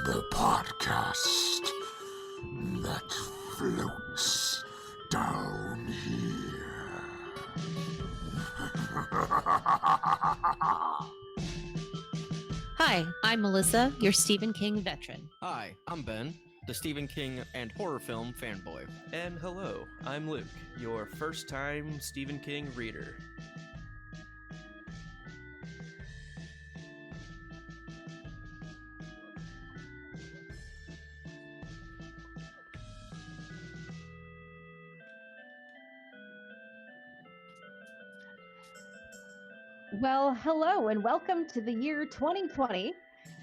The podcast that floats down here. Hi, I'm Melissa, your Stephen King veteran. Hi, I'm Ben, the Stephen King and horror film fanboy. And hello, I'm Luke, your first-time Stephen King reader. Well, hello and welcome to the year 2020,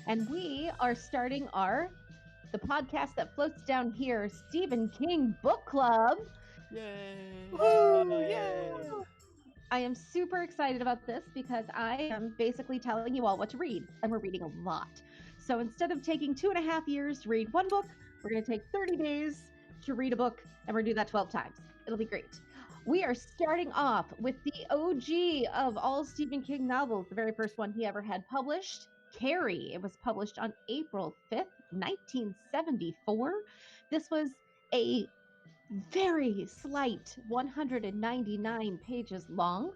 and we are starting the podcast that floats down here, Stephen King Book Club. Yay! Woo! Yay! I am super excited about this because I am basically telling you all what to read, and we're reading a lot. So instead of taking 2.5 years to read one book, we're going to take 30 days to read a book, and we're going to do that 12 times. It'll be great. We are starting off with the OG of all Stephen King novels, the very first one he ever had published, Carrie. It was published on April 5th, 1974. This was a very slight 199 pages long.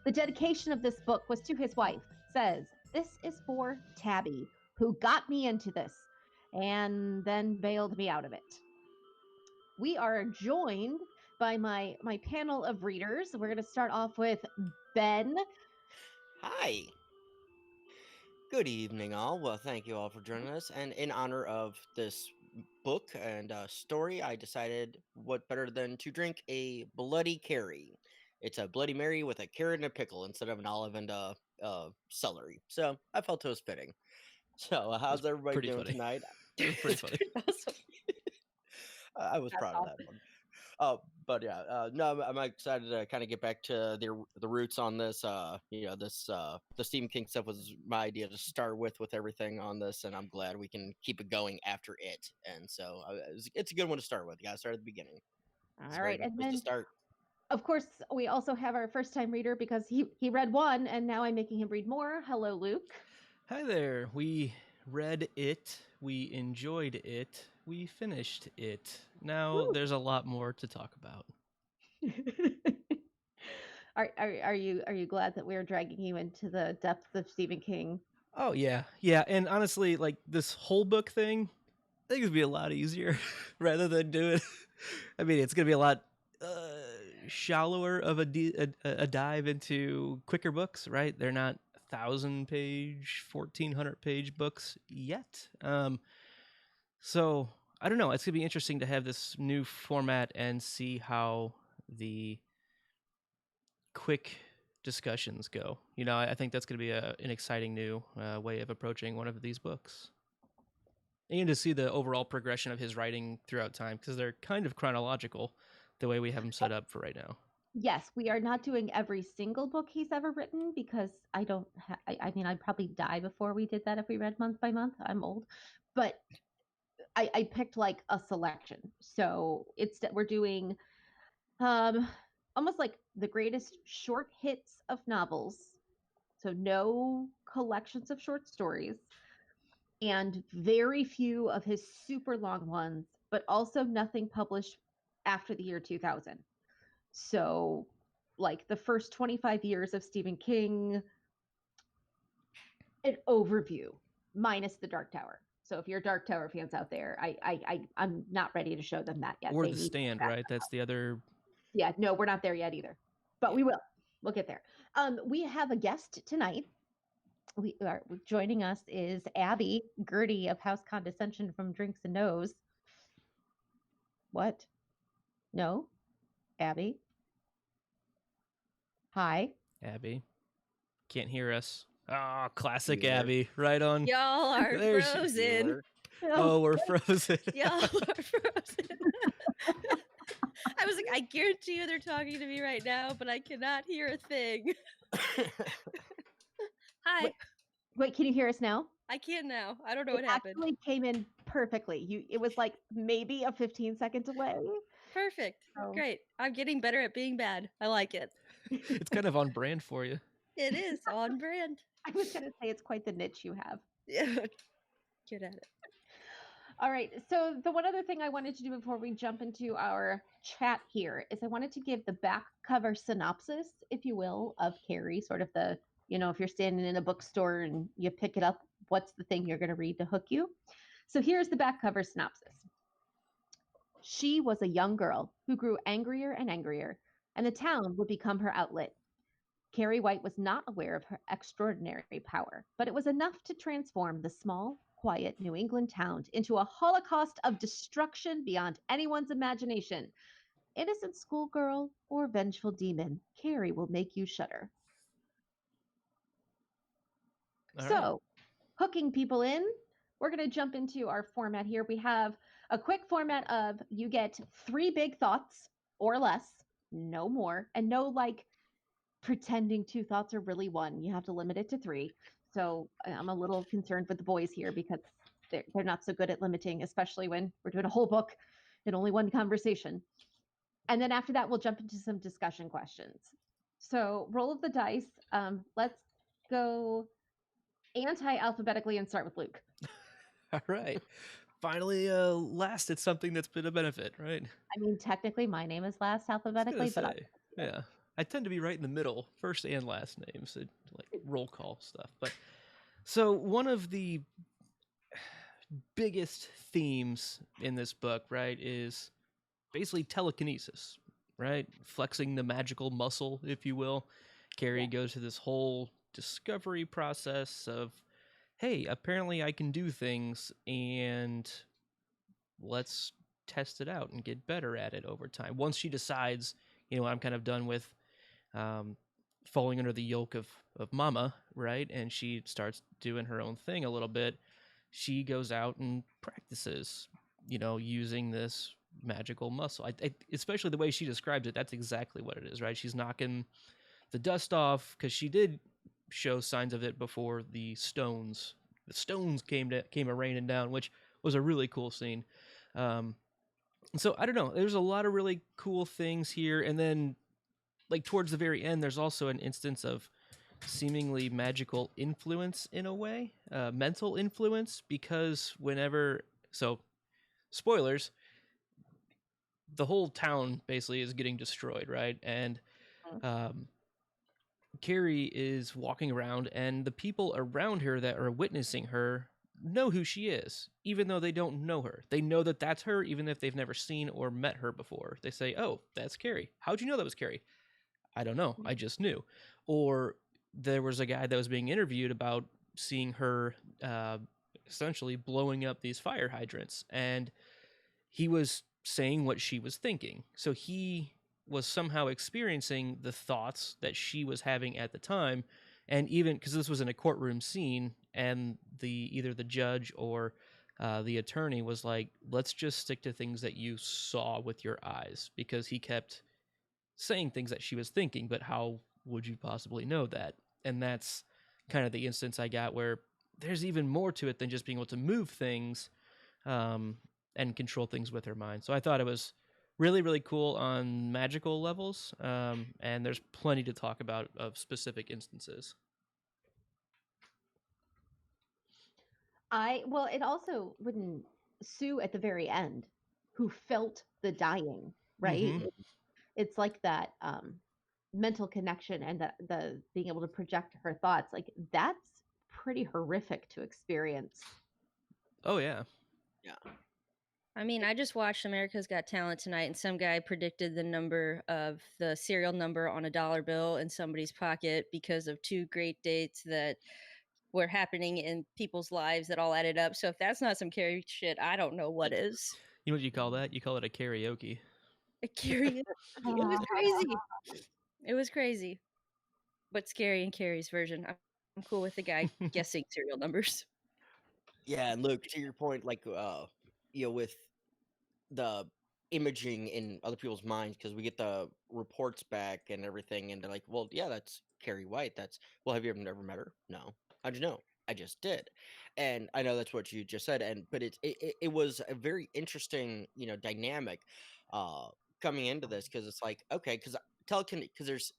The dedication of this book was to his wife. It says, "This is for Tabby, who got me into this and then bailed me out of it." We are joined by my panel of readers. We're going to start off with Ben. Hi. Good evening, all. Well, thank you all for joining us. And in honor of this book and story, I decided what better than to drink a Bloody Carrie. It's a Bloody Mary with a carrot and a pickle instead of an olive and celery. So I felt it was fitting. So how's everybody doing tonight? It was pretty funny. I was proud of that one. But yeah, no, I'm excited to kind of get back to the roots on this. The Stephen King stuff was my idea to start with everything on this, and I'm glad we can keep it going after it. And so it's a good one to start with. You got to start at the beginning. All right, and then to start. Of course, we also have our first-time reader because he read one, and now I'm making him read more. Hello, Luke. Hi there. We read it We enjoyed it. We finished it. Now there's a lot more to talk about. Are you glad that we're dragging you into the depths of Stephen King? Oh yeah, and honestly, like this whole book thing, I think it'd be a lot easier rather than do it. I mean, it's gonna be a lot shallower of a dive into quicker books, right? They're not 1,000-page, 1,400-page books yet. So I don't know. It's gonna be interesting to have this new format and see how the quick discussions go. You know, I think that's gonna be an exciting new way of approaching one of these books. And to see the overall progression of his writing throughout time, because they're kind of chronological the way we have them set up for right now. Yes, we are not doing every single book he's ever written because I don't. I mean, I'd probably die before we did that if we read month by month. I'm old, but I picked like a selection. So we're doing almost like the greatest short hits of novels. So no collections of short stories, and very few of his super long ones, but also nothing published after the year 2000. So, like the first 25 years of Stephen King, an overview, minus the Dark Tower. So, if you're Dark Tower fans out there, I'm not ready to show them that yet. Or They The need Stand, that. right? That's the other. Yeah, no, we're not there yet either, but we will. We'll get there. We have a guest tonight. We are joining us is Abby Gertie of House Condescension from Drinks and Nose. What? No, Abby. Hi. Abby. Can't hear us. Ah, classic Bueller. Abby. Right on. Y'all are There she- frozen. Bueller. Oh, we're frozen. Y'all are frozen. I was like, I guarantee you they're talking to me right now, but I cannot hear a thing. Hi. Wait, can you hear us now? I can now. I don't know It what happened. actually came in perfectly. It was like maybe a 15-second delay. Perfect. Oh. Great. I'm getting better at being bad. I like it. It's kind of on brand for you. It is on brand. I was going to say it's quite the niche you have. Yeah. Get at it. All right. So the one other thing I wanted to do before we jump into our chat here is I wanted to give the back cover synopsis, if you will, of Carrie, sort of the, if you're standing in a bookstore and you pick it up, what's the thing you're going to read to hook you? So here's the back cover synopsis. She was a young girl who grew angrier and angrier, and the town would become her outlet. Carrie White was not aware of her extraordinary power, but it was enough to transform the small, quiet New England town into a holocaust of destruction beyond anyone's imagination. Innocent schoolgirl or vengeful demon, Carrie will make you shudder. All So, right. hooking people in, we're going to jump into our format here. We have a quick format of you get 3 big thoughts or less, no more, and no like pretending 2 thoughts are really 1. You have to limit it to 3. So I'm a little concerned with the boys here because they're not so good at limiting, especially when we're doing a whole book in only 1 conversation. And then after that, we'll jump into some discussion questions. So roll of the dice. Let's go anti-alphabetically and start with Luke. All right. Finally, lasted something that's been a benefit, right? I mean, technically, my name is last alphabetically, but Yeah. I tend to be right in the middle, first and last names, like roll call stuff. But so one of the biggest themes in this book, right, is basically telekinesis, right? Flexing the magical muscle, if you will. Carrie goes through this whole discovery process of, hey, apparently I can do things, and let's test it out and get better at it over time. Once she decides, I'm kind of done with falling under the yoke of mama, right? And she starts doing her own thing a little bit. She goes out and practices, using this magical muscle. I especially the way she describes it, that's exactly what it is, right? She's knocking the dust off because she did show signs of it before the stones came a raining down, which was a really cool scene. So I don't know, there's a lot of really cool things here. And then like towards the very end, there's also an instance of seemingly magical influence in a way, mental influence, because spoilers, the whole town basically is getting destroyed, right? And um, Carrie is walking around, and the people around her that are witnessing her know who she is, even though they don't know her. They know that that's her, even if they've never seen or met her before. They say, "Oh, that's Carrie. How'd you know that was Carrie?" "I don't know. I just knew." Or there was a guy that was being interviewed about seeing her essentially blowing up these fire hydrants, and he was saying what she was thinking. So he was somehow experiencing the thoughts that she was having at the time. And even because this was in a courtroom scene, and either the judge or the attorney was like, "Let's just stick to things that you saw with your eyes," because he kept saying things that she was thinking, but how would you possibly know that? And that's kind of the instance I got where there's even more to it than just being able to move things um, and control things with her mind. So I thought it was really, really cool on magical levels, and there's plenty to talk about of specific instances. Well, it also wouldn't Sue at the very end, who felt the dying, right? Mhm. It's like that mental connection and the being able to project her thoughts. Like that's pretty horrific to experience. Oh yeah. Yeah. I mean, I just watched America's Got Talent tonight, and some guy predicted the serial number on a dollar bill in somebody's pocket because of two great dates that were happening in people's lives that all added up. So if that's not some Carrie shit, I don't know what is. You know what you call that? You call it a karaoke. A Carrie, it was crazy. It was crazy, but scary in Carrie's version. I'm cool with the guy guessing serial numbers. Yeah, and look, to your point, like with the imaging in other people's minds, because we get the reports back and everything, and they're like, "Well, yeah, that's Carrie White. That's well, have you ever met her? No. How'd you know? I just did." And I know that's what you just said, and but it was a very interesting, dynamic uh coming into this, because it's like, okay, because because there's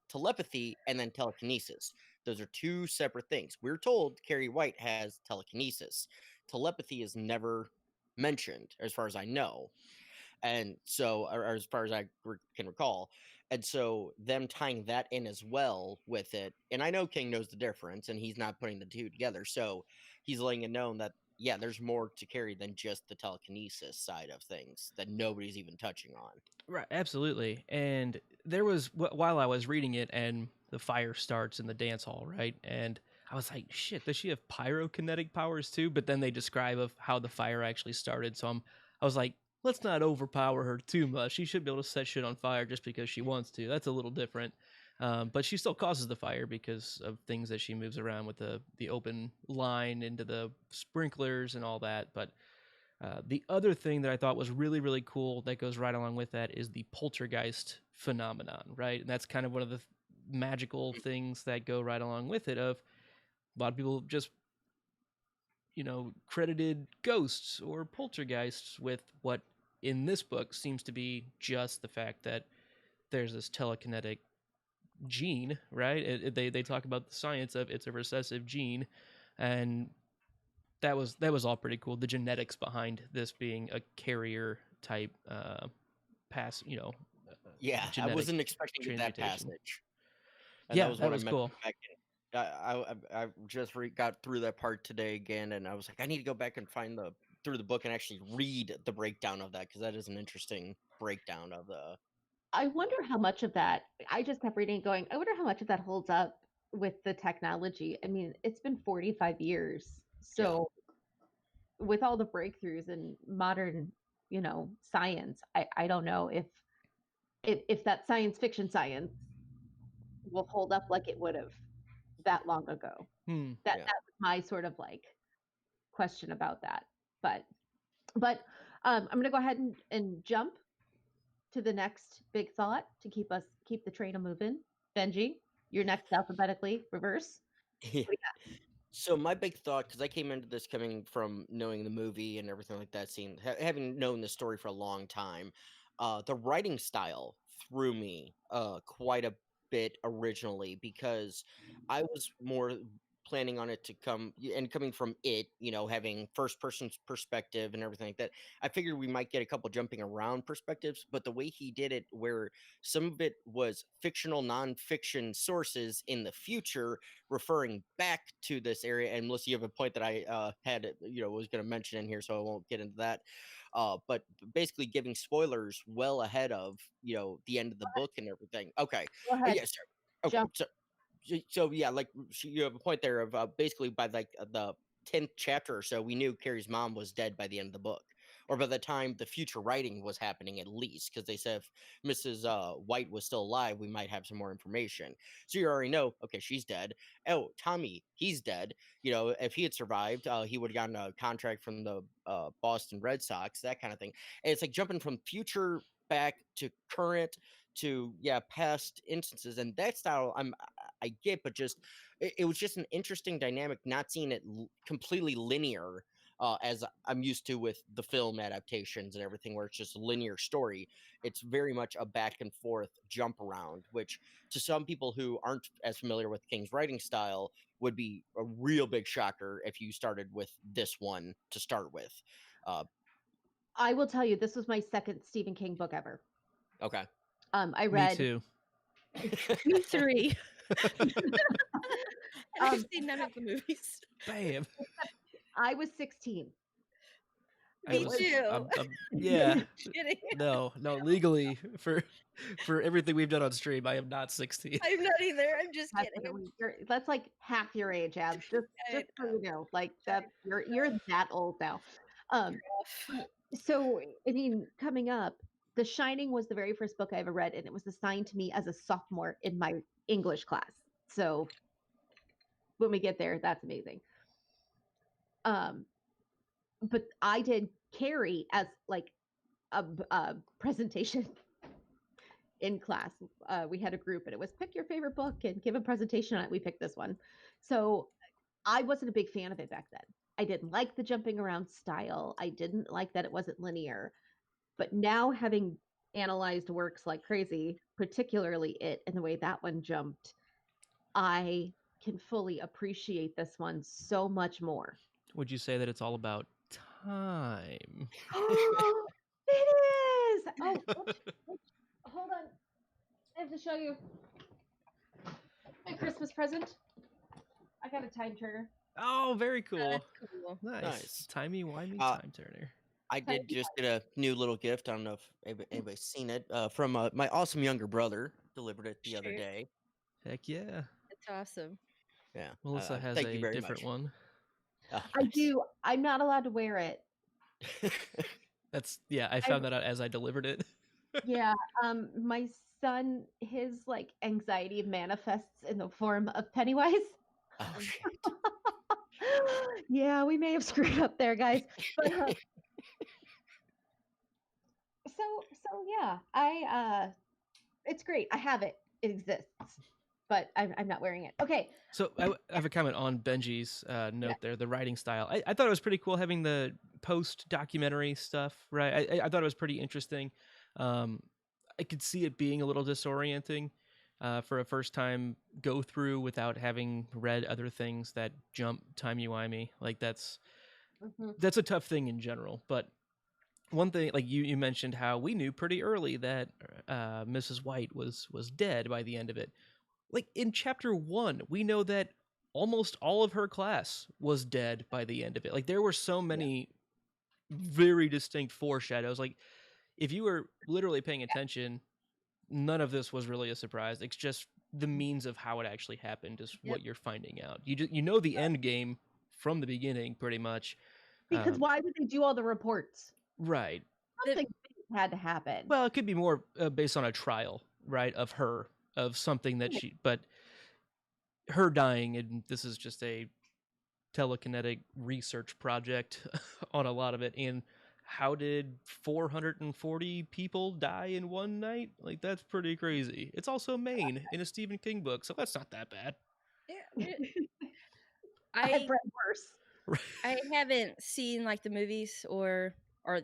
telepathy and then telekinesis. Those are two separate things. We're told Carrie White has telekinesis. Telepathy is never mentioned, as far as I know, and so, or as far as can recall. And so them tying that in as well with it, and I know King knows the difference, and he's not putting the two together, so he's letting it known that, yeah, there's more to Carrie than just the telekinesis side of things that nobody's even touching on. Right, absolutely. And there was while I was reading it, and the fire starts in the dance hall, right? And I was like, "Shit, does she have pyrokinetic powers too?" But then they describe of how the fire actually started, so I was like, "Let's not overpower her too much. She should be able to set shit on fire just because she wants to. That's a little different." But she still causes the fire because of things that she moves around with the open line into the sprinklers and all that. But the other thing that I thought was really, really cool that goes right along with that is the poltergeist phenomenon, right? And that's kind of one of the magical things that go right along with it. Of a lot of people just, credited ghosts or poltergeists with what in this book seems to be just the fact that there's this telekinetic gene, right? They talk about the science of it's a recessive gene, and that was all pretty cool. The genetics behind this being a carrier type pass, Yeah, I genetic wasn't expecting that transmutation. passage, and that Yeah, was that what I was meant to cool. go back in. I just got through that part today again, and I was like, I need to go back and find through the book and actually read the breakdown of that, because that is an interesting breakdown of the. I wonder how much of that I just kept reading and going, I wonder how much of that holds up with the technology. I mean, it's been 45 years. Yeah. So with all the breakthroughs in modern, science, I don't know if that science fiction science will hold up like it would have that long ago. That Yeah. that was my sort of like question about that. But I'm gonna go ahead and jump to the next big thought to keep the train a moving. Benji, you're next alphabetically reverse. Yeah. What So my big thought, because I came into this coming from knowing the movie and everything like that, having known the story for a long time, the writing style threw me quite a bit originally because I was more planning on it to come and coming from it, having first person perspective and everything like that. I figured we might get a couple jumping around perspectives, but the way he did it, where some of it was fictional, nonfiction sources in the future referring back to this area. And Melissa, you have a point that I was going to mention in here, so I won't get into that. But basically giving spoilers well ahead of the end of the book and everything. Okay, Go ahead. yes, okay, Jump. so yeah, like you have a point there of basically by like the 10th chapter or so, we knew Carrie's mom was dead by the end of the book, or by the time the future writing was happening, at least, because they said if Mrs. White was still alive, we might have some more information. So you already know, okay, she's dead. Oh, Tommy, he's dead. If he had survived, he would have gotten a contract from the Boston Red Sox, that kind of thing. And it's like jumping from future back to current to past instances, and that style I get, but just it was just an interesting dynamic, not seeing it completely linear as I'm used to with the film adaptations and everything, where it's just a linear story. It's very much a back and forth jump around, which to some people who aren't as familiar with King's writing style would be a real big shocker if you started with this one to start with. I will tell you, this was my second Stephen King book ever. Okay. I Me read. too. Me three. I've Um, seen none of the movies. Bam. I was 16. Me too. Yeah. Kidding. No, legally for everything we've done on stream, I am not 16. I'm not either. I'm just kidding. Definitely. That's like half your age, Abs. Just I so you know, like that you're that old now. So I mean, coming up, The Shining was the very first book I ever read, and it was assigned to me as a sophomore in my English class. So when we get there, that's amazing. But I did Carrie as like a presentation in class. We had a group, and it was pick your favorite book and give a presentation on it. We picked this one. So I wasn't a big fan of it back then. I didn't like the jumping around style. I didn't like that it wasn't linear. But now, having analyzed works like crazy, particularly it and the way that one jumped, I can fully appreciate this one so much more. Would you say that it's all about time? It is. Oh, hold on. I have to show you my Christmas present. I got a time turner. Oh, very cool. That's cool. Nice. Timey-wimey time turner. I did just get a new little gift. I don't know if anybody's seen it from my awesome younger brother. Delivered it the other day. Heck yeah. That's awesome. Yeah. Melissa has thank you a very different much. one. Oh, I nice. do. I'm not allowed to wear it. I found that out as I delivered it. Yeah. My son, his like anxiety manifests in the form of Pennywise. Oh, shit. Yeah, we may have screwed up there, guys. But so yeah, it's great. I have it. It exists, but I'm not wearing it. Okay. So I have a comment on Benji's note there, the writing style. I thought it was pretty cool having the post-documentary stuff, right? I thought it was pretty interesting. I could see it being a little disorienting for a first-time go-through without having read other things that jump timey-wimey. Like that's a tough thing in general. But one thing, like you mentioned how we knew pretty early that Mrs. White was dead by the end of it. Like in chapter 1, we know that almost all of her class was dead by the end of it. Like there were so many very distinct foreshadows. Like if you were literally paying attention, none of this was really a surprise. It's just the means of how it actually happened is what you're finding out. You know the end game from the beginning pretty much. Because why would they do all the reports? Right. Something had to happen. Well, it could be more based on a trial, right, of her, of something that but her dying, and this is just a telekinetic research project on a lot of it. And how did 440 people die in one night? Like, that's pretty crazy. It's also Maine in a Stephen King book, so that's not that bad. Yeah. I've read worse. I haven't seen like the movies or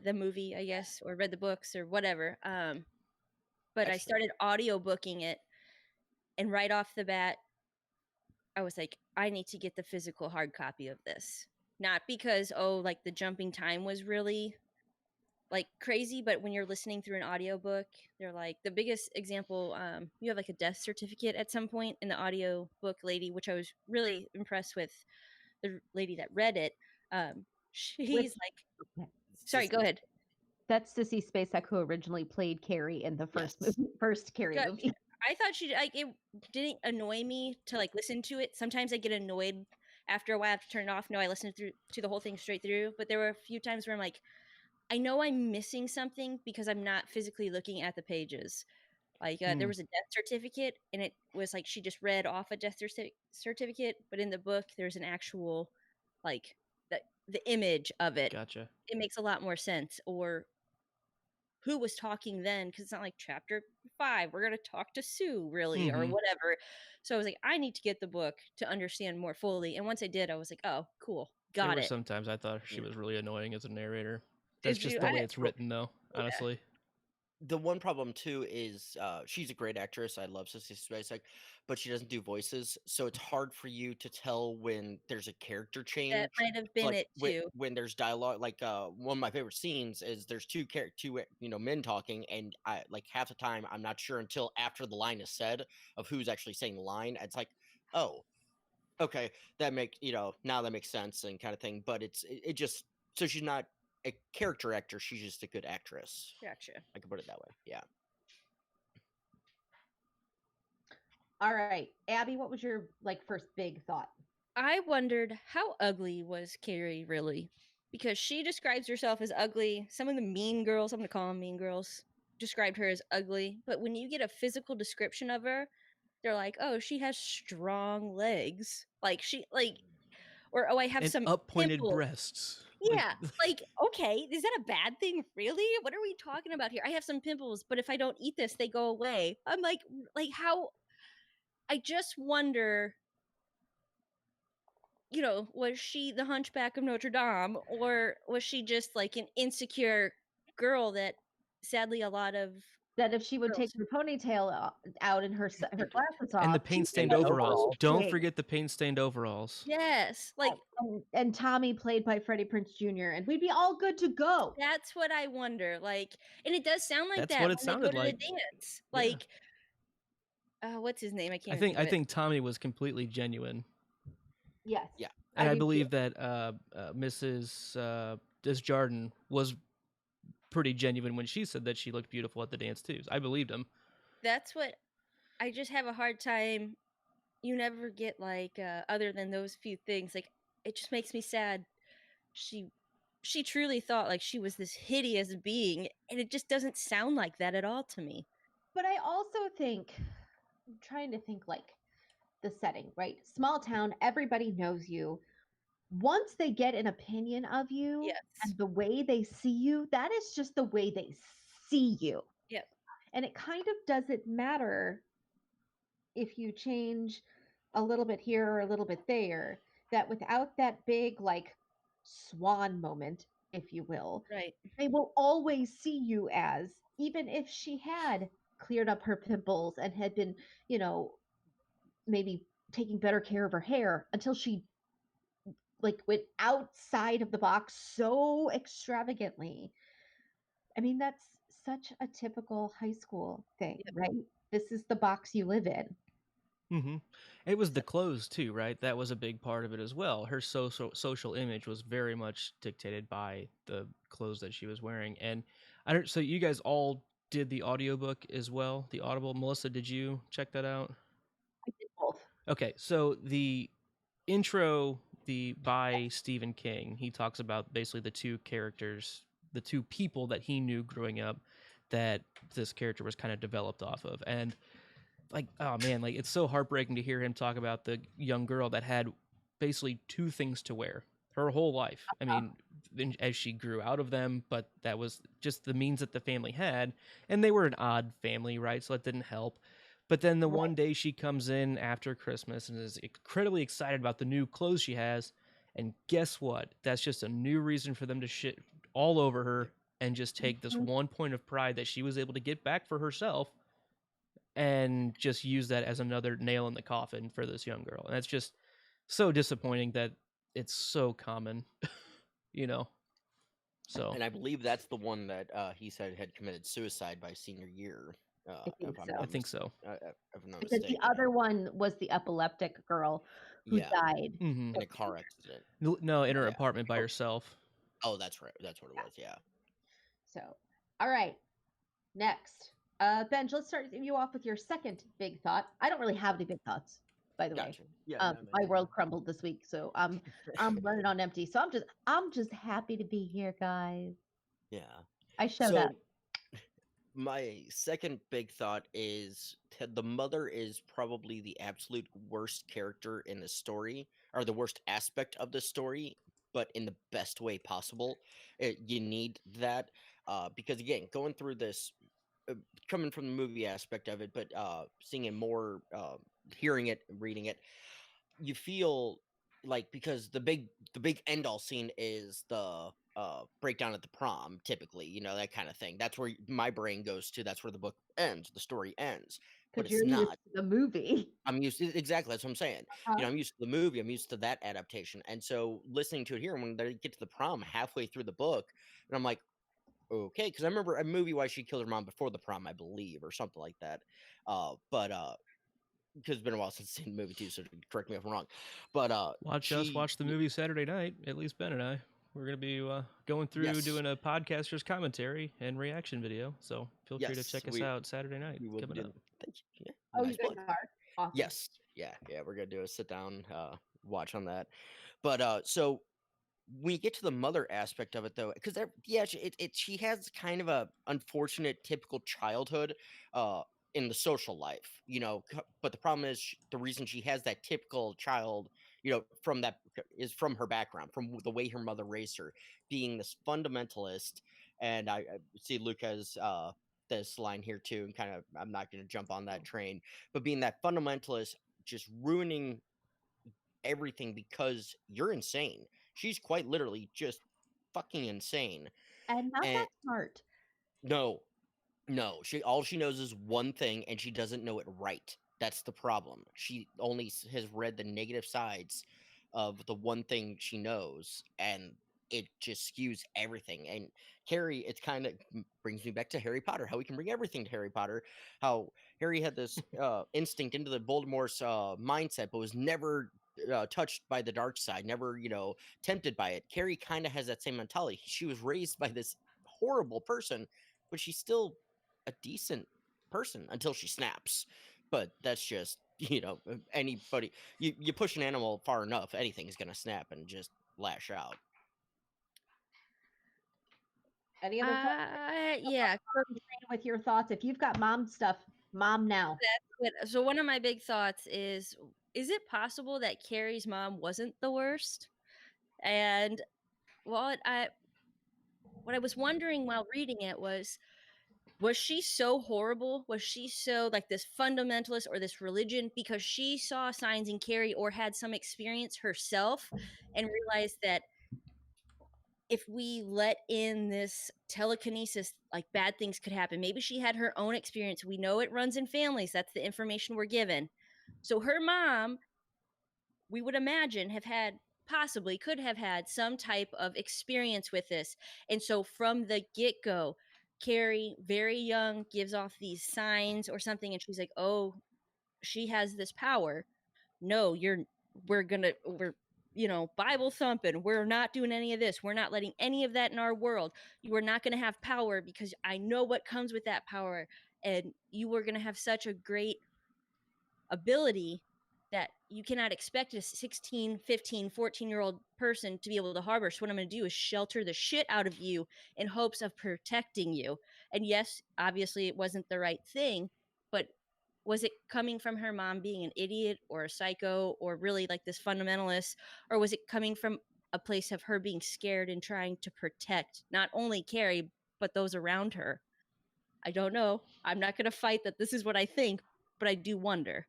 the movie, I guess, or read the books or whatever. But I started audiobooking it, And right off the bat, I was like, I need to get the physical hard copy of this. Not because, like the jumping time was really like crazy, but when you're listening through an audiobook, they're like the biggest example, you have like a death certificate at some point in the audio book lady, which I was really impressed with the lady that read it. She's like, sorry, go ahead. That's Sissy Spacek, who originally played Carrie in the first Yes. movie, first Carrie Gotcha. movie. I thought she like it didn't annoy me to like listen to it. Sometimes I get annoyed after a while. I have to turn it off. No, I listened through to the whole thing straight through. But there were a few times where I'm like, I know I'm missing something because I'm not physically looking at the pages. Like there was a death certificate, and it was like she just read off a death certificate, but in the book there's an actual like the image of it. Gotcha. It makes a lot more sense. Or who was talking then, because it's not like chapter 5 we're going to talk to Sue really or whatever. So I was like, I need to get the book to understand more fully, and once I did, I was like, oh cool, There got were it. sometimes I thought she was really annoying as a narrator. Did That's just you? the way it's written, though. Yeah. Honestly, The one problem too is she's a great actress. I love Sissy Spacek, but she doesn't do voices, so it's hard for you to tell when there's a character That change. might have been Like it too. when there's dialogue, like one of my favorite scenes is there's two men talking, and I like half the time I'm not sure until after the line is said of who's actually saying the line. It's like, oh, okay, that now that makes sense and kind of thing. But it just, so she's not a character actor, she's just a good actress. Gotcha. I can put it that way. Yeah. All right, Abby, what was your first big thought? I wondered, how ugly was Carrie really? Because she describes herself as ugly. Some of the mean girls, I'm going to call them mean girls, described her as ugly. But when you get a physical description of her, they're like, oh, she has strong legs. Like or I have and some up-pointed pimples. breasts. Yeah, like, okay, is that a bad thing? Really? What are we talking about here? I have some pimples, but if I don't eat this, they go away. I'm like how? I just wonder, was she the Hunchback of Notre Dame, or was she just like an insecure girl that sadly a lot of That if she would girls. take her ponytail out and her glasses off, And the she'd paint-stained be like, overalls. "Oh, Don't okay." forget the paint-stained overalls. Yes, like and Tommy played by Freddie Prinze Jr. and we'd be all good to go. that's what I wonder. Like, and it does sound like That's that what it when they go sounded to like. the dance. Yeah. Like, what's his name? I can't. I think Tommy was completely genuine. Yes. Yeah. And I do too. believe that Mrs. Desjardins was pretty genuine when she said that she looked beautiful at the dance too. I believed him. That's what I just have a hard time. You never get like other than those few things. Like, it just makes me sad. She truly thought like she was this hideous being, and it just doesn't sound like that at all to me. But I also think, I'm trying to think like the setting, right? Small town, everybody knows you. Once they get an opinion of you Yes. and the way they see you, that is just the way they see you. Yep. And it kind of doesn't matter if you change a little bit here or a little bit there, that without that big swan moment, if you will, Right. they will always see you as, even if she had cleared up her pimples and had been, maybe taking better care of her hair until she went outside of the box so extravagantly. I mean, that's such a typical high school thing, right? This is the box you live in. Mm-hmm. It was the clothes too, right? That was a big part of it as well. Her social image was very much dictated by the clothes that she was wearing. And so you guys all did the audiobook as well, the Audible. Melissa, did you check that out? I did both. Okay, so the intro, by Stephen King, he talks about basically the two characters, the two people that he knew growing up that this character was kind of developed off of. And oh man, it's so heartbreaking to hear him talk about the young girl that had basically two things to wear her whole life. I mean, as she grew out of them, but that was just the means that the family had, and they were an odd family, right? So that didn't help. But then the one day she comes in after Christmas and is incredibly excited about the new clothes she has, and guess what? That's just a new reason for them to shit all over her and just take this one point of pride that she was able to get back for herself and just use that as another nail in the coffin for this young girl. And it's just so disappointing that it's so common, you know. So And I believe that's the one that he said had committed suicide by senior year. I think If I'm so. not I think so. if I'm not Because the mistaken. other one was the epileptic girl who Yeah, died. Hmm. in a car accident. No, in her Yeah. apartment by herself. Oh, that's right. That's what it was. Yeah. So, all right. Next, Benj, let's start you off with your second big thought. I don't really have any big thoughts, by the way. Gotcha. Yeah. My world crumbled this week, so I'm running on empty. So I'm just happy to be here, guys. Yeah. I showed So up. my second big thought is the mother is probably the absolute worst character in the story, or the worst aspect of the story, but in the best way possible. You need that because again, going through this, uh, coming from the movie aspect of it, but seeing it more, hearing it, reading it, you feel like, because the big end all scene is the breakdown at the prom, typically, that kind of thing. That's where my brain goes to. That's where the book ends, the story ends. But Because it's you're used not. to the movie. I'm used to, exactly, that's what I'm saying. I'm used to the movie, I'm used to that adaptation. And so listening to it here, when they get to the prom halfway through the book, and I'm like, okay, because I remember a movie why she killed her mom before the prom, I believe, or something like that. But because it's been a while since I've seen the movie too, so correct me if I'm wrong. But Watch the movie Saturday night. At least Ben and I. We're gonna be going through Yes. doing a podcaster's commentary and reaction video. So feel free to Yes, check us out Saturday night. we will be Coming doing. up. Thank you. Yeah, Oh, nice you guys plug. are awesome. Yes, yeah, we're gonna do a sit down watch on that. But so when you get to the mother aspect of it, though, because she has kind of a unfortunate typical childhood uh in the social life, but the problem is, the reason she has that typical child, from that, is from her background, from the way her mother raised her, being this fundamentalist. And I see Luke has this line here too, and kind of, I'm not going to jump on that train, but being that fundamentalist, just ruining everything because you're insane. She's quite literally just fucking insane. And not And that smart. no, no, all she knows is one thing, and she doesn't know it right. That's the problem. She only has read the negative sides of the one thing she knows, and it just skews everything. And Carrie, it kind of brings me back to Harry Potter. How we can bring everything to Harry Potter. How Harry had this instinct into the Voldemort's mindset, but was never touched by the dark side. Never, tempted by it. Carrie kind of has that same mentality. She was raised by this horrible person, but she's still a decent person until she snaps. But that's just, anybody, you push an animal far enough, anything's gonna snap and just lash out. Any other thoughts? Yeah. With your thoughts, if you've got mom stuff, mom now. So one of my big thoughts is it possible that Carrie's mom wasn't the worst? And what I was wondering while reading it was she so horrible? Was she so like this fundamentalist or this religion because she saw signs in Carrie or had some experience herself and realized that if we let in this telekinesis, like bad things could happen. Maybe she had her own experience. We know it runs in families. That's the information we're given. So her mom, we would imagine, could have had some type of experience with this. And so from the get-go, Carrie, very young, gives off these signs or something, and she's like, oh, she has this power. No, we're Bible thumping. We're not doing any of this. We're not letting any of that in our world. You are not going to have power because I know what comes with that power. And you are going to have such a great ability that you cannot expect a 16, 15, 14-year-old person to be able to harbor. So what I'm going to do is shelter the shit out of you in hopes of protecting you. And yes, obviously it wasn't the right thing, but was it coming from her mom being an idiot or a psycho or really like this fundamentalist? Or was it coming from a place of her being scared and trying to protect not only Carrie, but those around her? I don't know. I'm not going to fight that this is what I think, but I do wonder.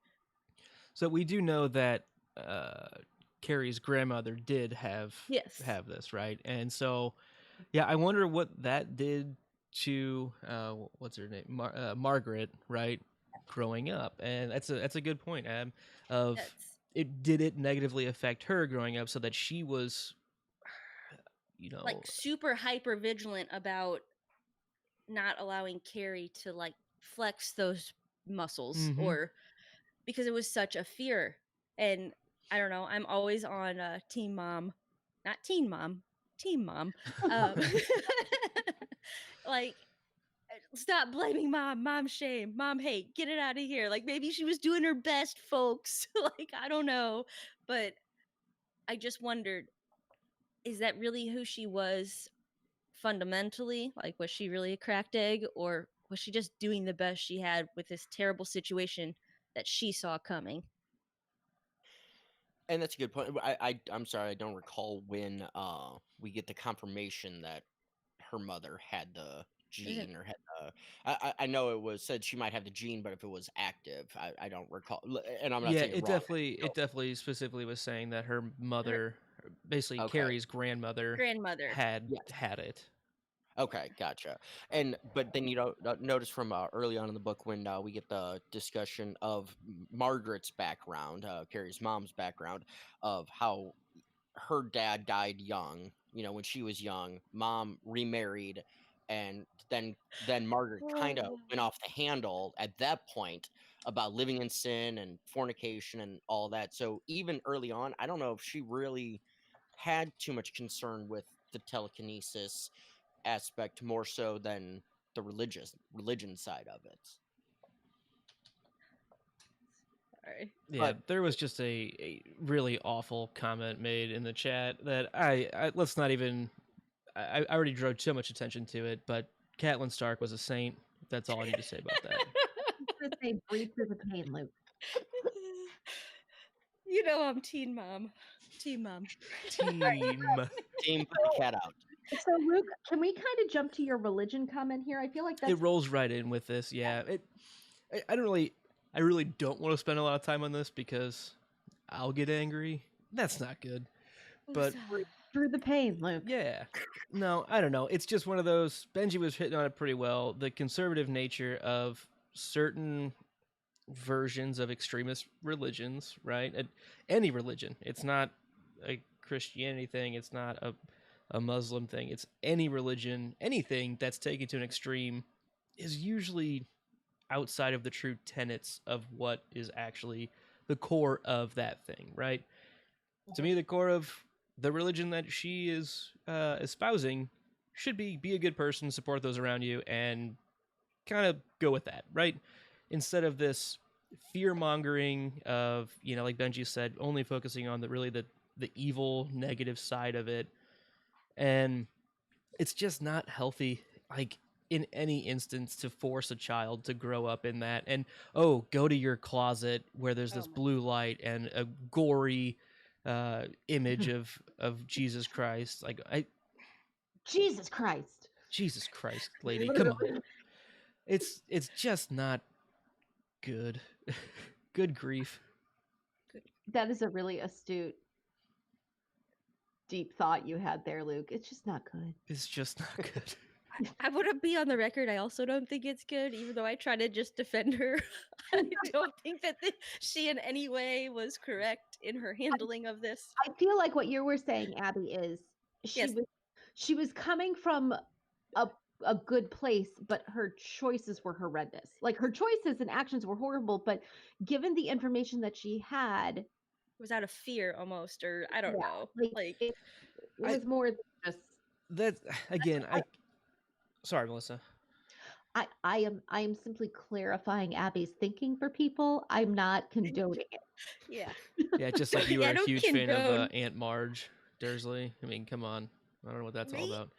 So we do know that Carrie's grandmother did have this, right? And so, yeah, I wonder what that did to what's her name, Margaret, right? growing up, and that's a good point, Ab. Of That's did it negatively affect her growing up, so that she was, you know, like super hyper vigilant about not allowing Carrie to like flex those muscles, Mhm. or because it was such a fear. And I don't know, I'm always on team mom, not teen mom, team mom. Um, like, stop blaming mom shame, mom hate, get it out of here. Like, maybe she was doing her best, folks. Like, I don't know, but I just wondered, is that really who she was fundamentally? Like, was she really a cracked egg, or was she just doing the best she had with this terrible situation that she saw coming? And that's a good point. I'm sorry, I don't recall when we get the confirmation that her mother had the Isn't gene or had the. I know it was said she might have the gene, but if it was active, I don't recall. And I'm not Yeah, saying you're wrong. it definitely specifically was saying that her her mother, basically Okay. Carrie's grandmother, grandmother? Yes. had it. Okay, gotcha. And but then you know notice from early on in the book when we get the discussion of Margaret's background, Carrie's mom's background, of how her dad died young. You know, when she was young, mom remarried, and then Margaret kind of went off the handle at that point about living in sin and fornication and all that. So even early on, I don't know if she really had too much concern with the telekinesis aspect more so than the religion side of it. Sorry. Yeah, But there was just a really awful comment made in the chat that let's not even. I already drew so much attention to it, but Catelyn Stark was a saint. That's all I need to say about that. I'm gonna say breathe through the pain, Luke. You know, I'm teen mom. Teen mom. Team. team put the cat out. So, Luke, can we kind of jump to your religion comment here? I feel like It that's rolls right in with this. Yeah, I don't really. I really don't want to spend a lot of time on this because I'll get angry. That's not good. But through the pain, Luke. yeah. No, I don't know. It's just one of those. Benji was hitting on it pretty well. The conservative nature of certain versions of extremist religions, right? Any religion. It's not a Christianity thing. It's not a Muslim thing. It's any religion, anything that's taken to an extreme is usually outside of the true tenets of what is actually the core of that thing, right? To me, the core of the religion that she is espousing should be a good person, support those around you, and kind of go with that, right? Instead of this fear mongering of, like Benji said, only focusing on the evil negative side of it. And it's just not healthy, like in any instance, to force a child to grow up in that. And go to your closet where there's this blue light and a gory image of Jesus Christ. Jesus Christ. Jesus Christ, lady, come on. It's just not good. Good grief. That is a really astute, deep thought you had there, Luke. It's just not good. It's just not good. I want to be on the record. I also don't think it's good, even though I try to just defend her. I don't think that she in any way was correct in her handling of this. I feel like what you were saying, Abby, is Yes. she was coming from a good place, but her choices were horrendous. Like her choices and actions were horrible, but given the information that she had, It was out of fear almost, or I don't know. Like it was more than just that. Again, sorry, Melissa. I am simply clarifying Abby's thinking for people. I'm not condoning it. Yeah. Yeah, just like you Yeah, are I a don't huge fan of condone. Aunt Marge Dursley. I mean, come on. I don't know what that's all Me? about.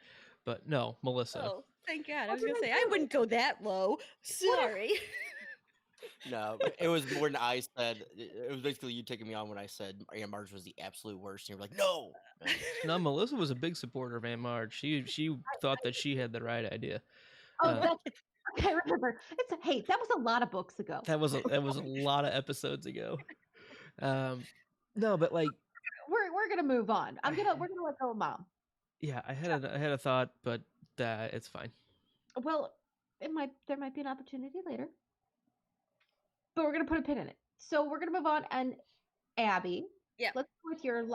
But no, Melissa. Oh, thank God. I was going to say, I wouldn't go that low. Sorry. No, it was more than I said. It was basically you taking me on when I said Aunt Marge was the absolute worst, and you're like, no. No, Melissa was a big supporter of Aunt Marge. She thought that she had the right idea. Oh, that's okay. Remember, hey, that was a lot of books ago. That was a lot of episodes ago. No, but like we're gonna move on. We're gonna let go of Mom. Yeah, I had a thought, but it's fine. Well, there might be an opportunity later. but we're gonna put a pin in it. So we're gonna move on. And Abby, Yeah. let's go with your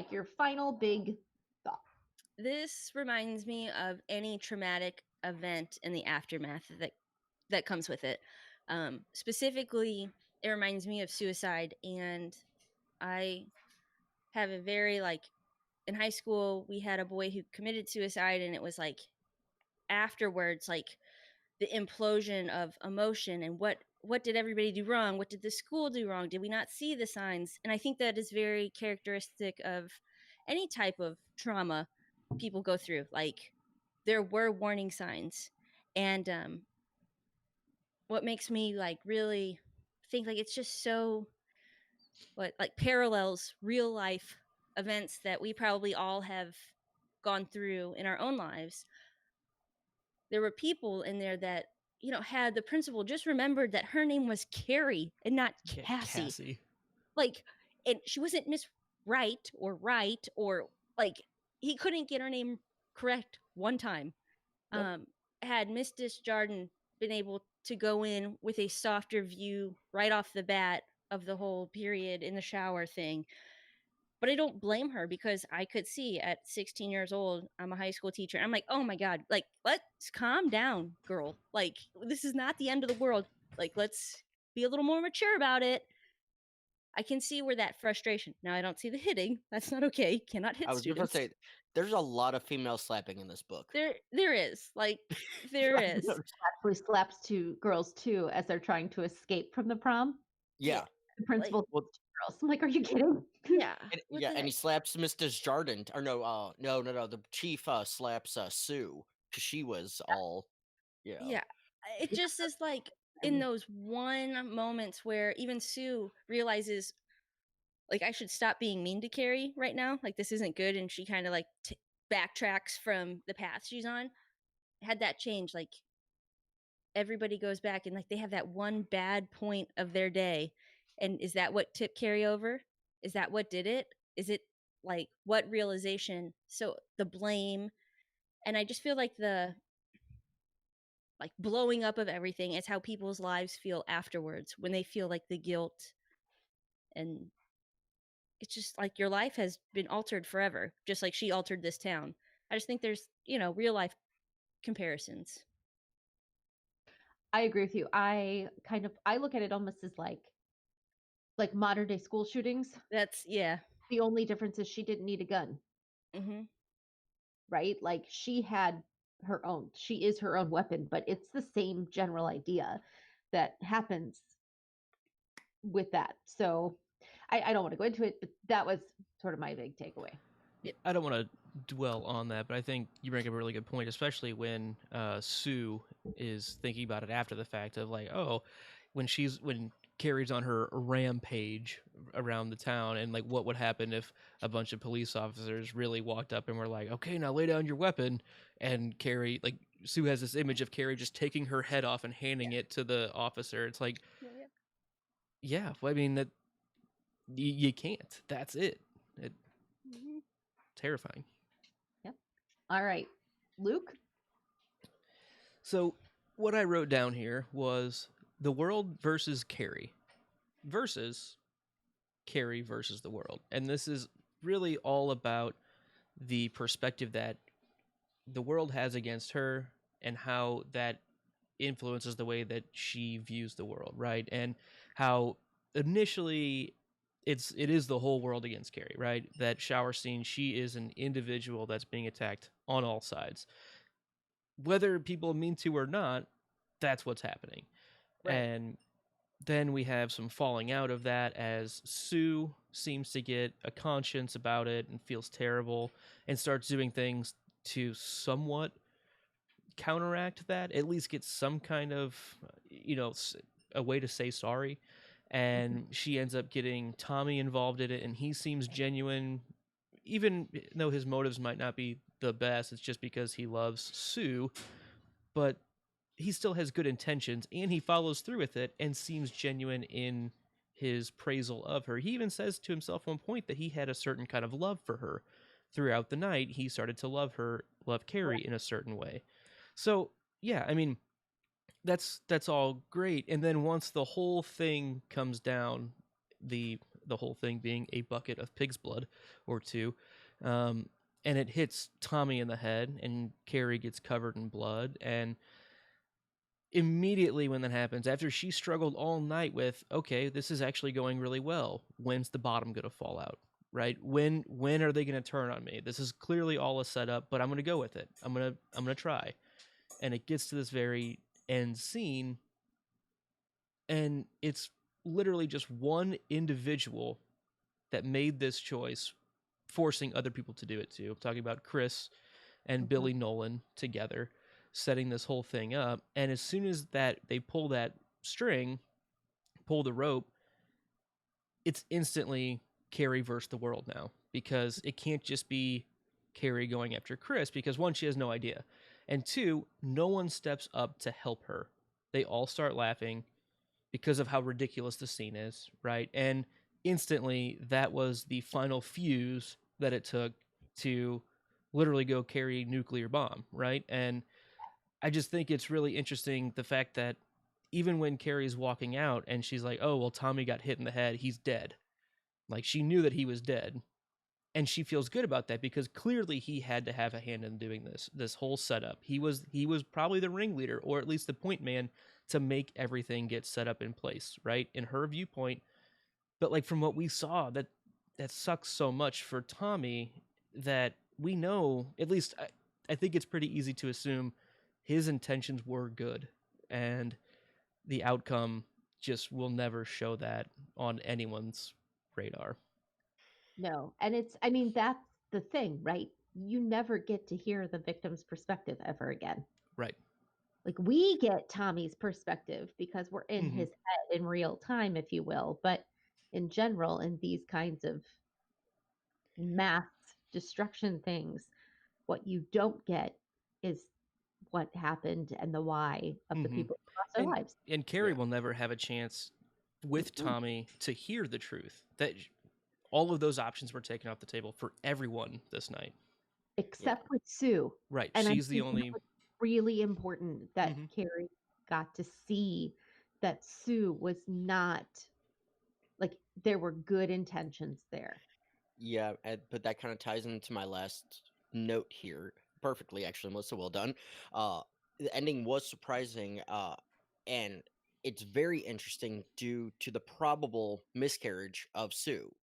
your final big thought. This reminds me of any traumatic event in the aftermath that comes with it. Specifically, it reminds me of suicide, and I have a very in high school we had a boy who committed suicide, and it was afterwards the implosion of emotion and what did everybody do wrong, what did the school do wrong, did we not see the signs? And I think that is very characteristic of any type of trauma people go through. There were warning signs, and what makes me really think it's just so parallels real life events that we probably all have gone through in our own lives. There were people in there that had the principal just remembered that her name was Carrie and not Cassie. And she wasn't Miss Right or he couldn't get her name correct one time. Yep. Had Miss Disjardin been able to go in with a softer view right off the bat of the whole period in the shower thing. But I don't blame her, because I could see at 16 years old, I'm a high school teacher. I'm like, oh my God, let's calm down, girl. This is not the end of the world. Let's be a little more mature about it. I can see where that frustration. Now, I don't see the hitting. That's not okay. Cannot hit I was just students. going to say, there's a lot of female slapping in this book. There is. There is. Actually slaps to girls too as they're trying to escape from the prom. Yeah. The principal Well, girls. I'm like, are you kidding? Yeah. And he slaps Mr. Jardin. Or no, no. The chief slaps Sue, because she was all, Yeah. It just is in those one moments where even Sue realizes, I should stop being mean to Carrie right now. This isn't good. And she kind of backtracks from the path she's on. Had that change. Everybody goes back and they have that one bad point of their day. And is that what tipped Carrie over? Is that what did it? Is it what realization? So the blame. And I just feel the blowing up of everything is how people's lives feel afterwards, when they feel the guilt. And it's just your life has been altered forever, just like she altered this town. I just think there's real life comparisons. I agree with you. I look at it almost as like modern day school shootings. That's The only difference is she didn't need a gun. Mm-hmm. Right? She had her own. She is her own weapon, but it's the same general idea that happens with that. So I don't want to go into it, but that was sort of my big takeaway. I don't want to dwell on that, but I think you bring up a really good point, especially when Sue is thinking about it after the fact of when Carrie's on her rampage around the town, and what would happen if a bunch of police officers really walked up and were like, okay, now lay down your weapon. And Carrie, Sue has this image of Carrie just taking her head off and handing it to the officer. It's yeah, well, I mean, that you can't. That's it. Mm-hmm. Terrifying. Yep. All right, Luke. So what I wrote down here was the world versus Carrie versus Carrie versus the world. And this is really all about the perspective that the world has against her and how that influences the way that she views the world, right? And how initially it is the whole world against Carrie, right? That shower scene, she is an individual that's being attacked on all sides. Whether people mean to or not, that's what's happening. Right. And then we have some falling out of that as Sue seems to get a conscience about it and feels terrible and starts doing things to somewhat counteract that, at least get some kind of, a way to say sorry. And she ends up getting Tommy involved in it, and he seems genuine, even though his motives might not be the best. It's just because he loves Sue, but he still has good intentions, and he follows through with it and seems genuine in his praisal of her. He even says to himself at one point that he had a certain kind of love for her. Throughout the night, he started to love Carrie in a certain way. So, yeah, I mean, that's all great. And then once the whole thing comes down, the whole thing being a bucket of pig's blood or two, um, and it hits Tommy in the head, and Carrie gets covered in blood. And immediately when that happens, after she struggled all night with, okay, this is actually going really well, when's the bottom going to fall out? Right? When are they going to turn on me? This is clearly all a setup, but I'm going to go with it. I'm going to try. And it gets to this very end scene, and it's literally just one individual that made this choice, forcing other people to do it too. I'm talking about Chris and Billy Nolan together setting this whole thing up. And as soon as that they pull that string, pull the rope, it's instantly Carrie versus the world now, because it can't just be Carrie going after Chris, because one, she has no idea, and two, no one steps up to help her. They all start laughing because of how ridiculous the scene is, right? And instantly, that was the final fuse that it took to literally go carry nuclear bomb, right? And I just think it's really interesting the fact that even when Carrie's walking out and she's like, "Oh, well, Tommy got hit in the head, he's dead." Like, she knew that he was dead, and she feels good about that because clearly he had to have a hand in doing this whole setup. He was probably the ringleader, or at least the point man, to make everything get set up in place, right? In her viewpoint. But like, from what we saw, that sucks so much for Tommy, that we know, at least I think it's pretty easy to assume his intentions were good, and the outcome just will never show that on anyone's radar. No. And I mean, that's the thing, right? You never get to hear the victim's perspective ever again. Right. Like, we get Tommy's perspective because we're in Mhm. his head in real time, if you will. But in general, in these kinds of mass destruction things, what you don't get is what happened and the why of the Mhm. people who lost their And lives. Carrie Yeah. will never have a chance with Mm-mm. Tommy to hear the truth. That all of those options were taken off the table for everyone this night. Except with Sue. Right. And I She's the think only. that was really important that Mhm. Carrie got to see that Sue was not like, there were good intentions there. Yeah, but that kind of ties into my last note here perfectly, actually, Melissa. Well done. Uh, the ending was surprising, and it's very interesting due to the probable miscarriage of Sue,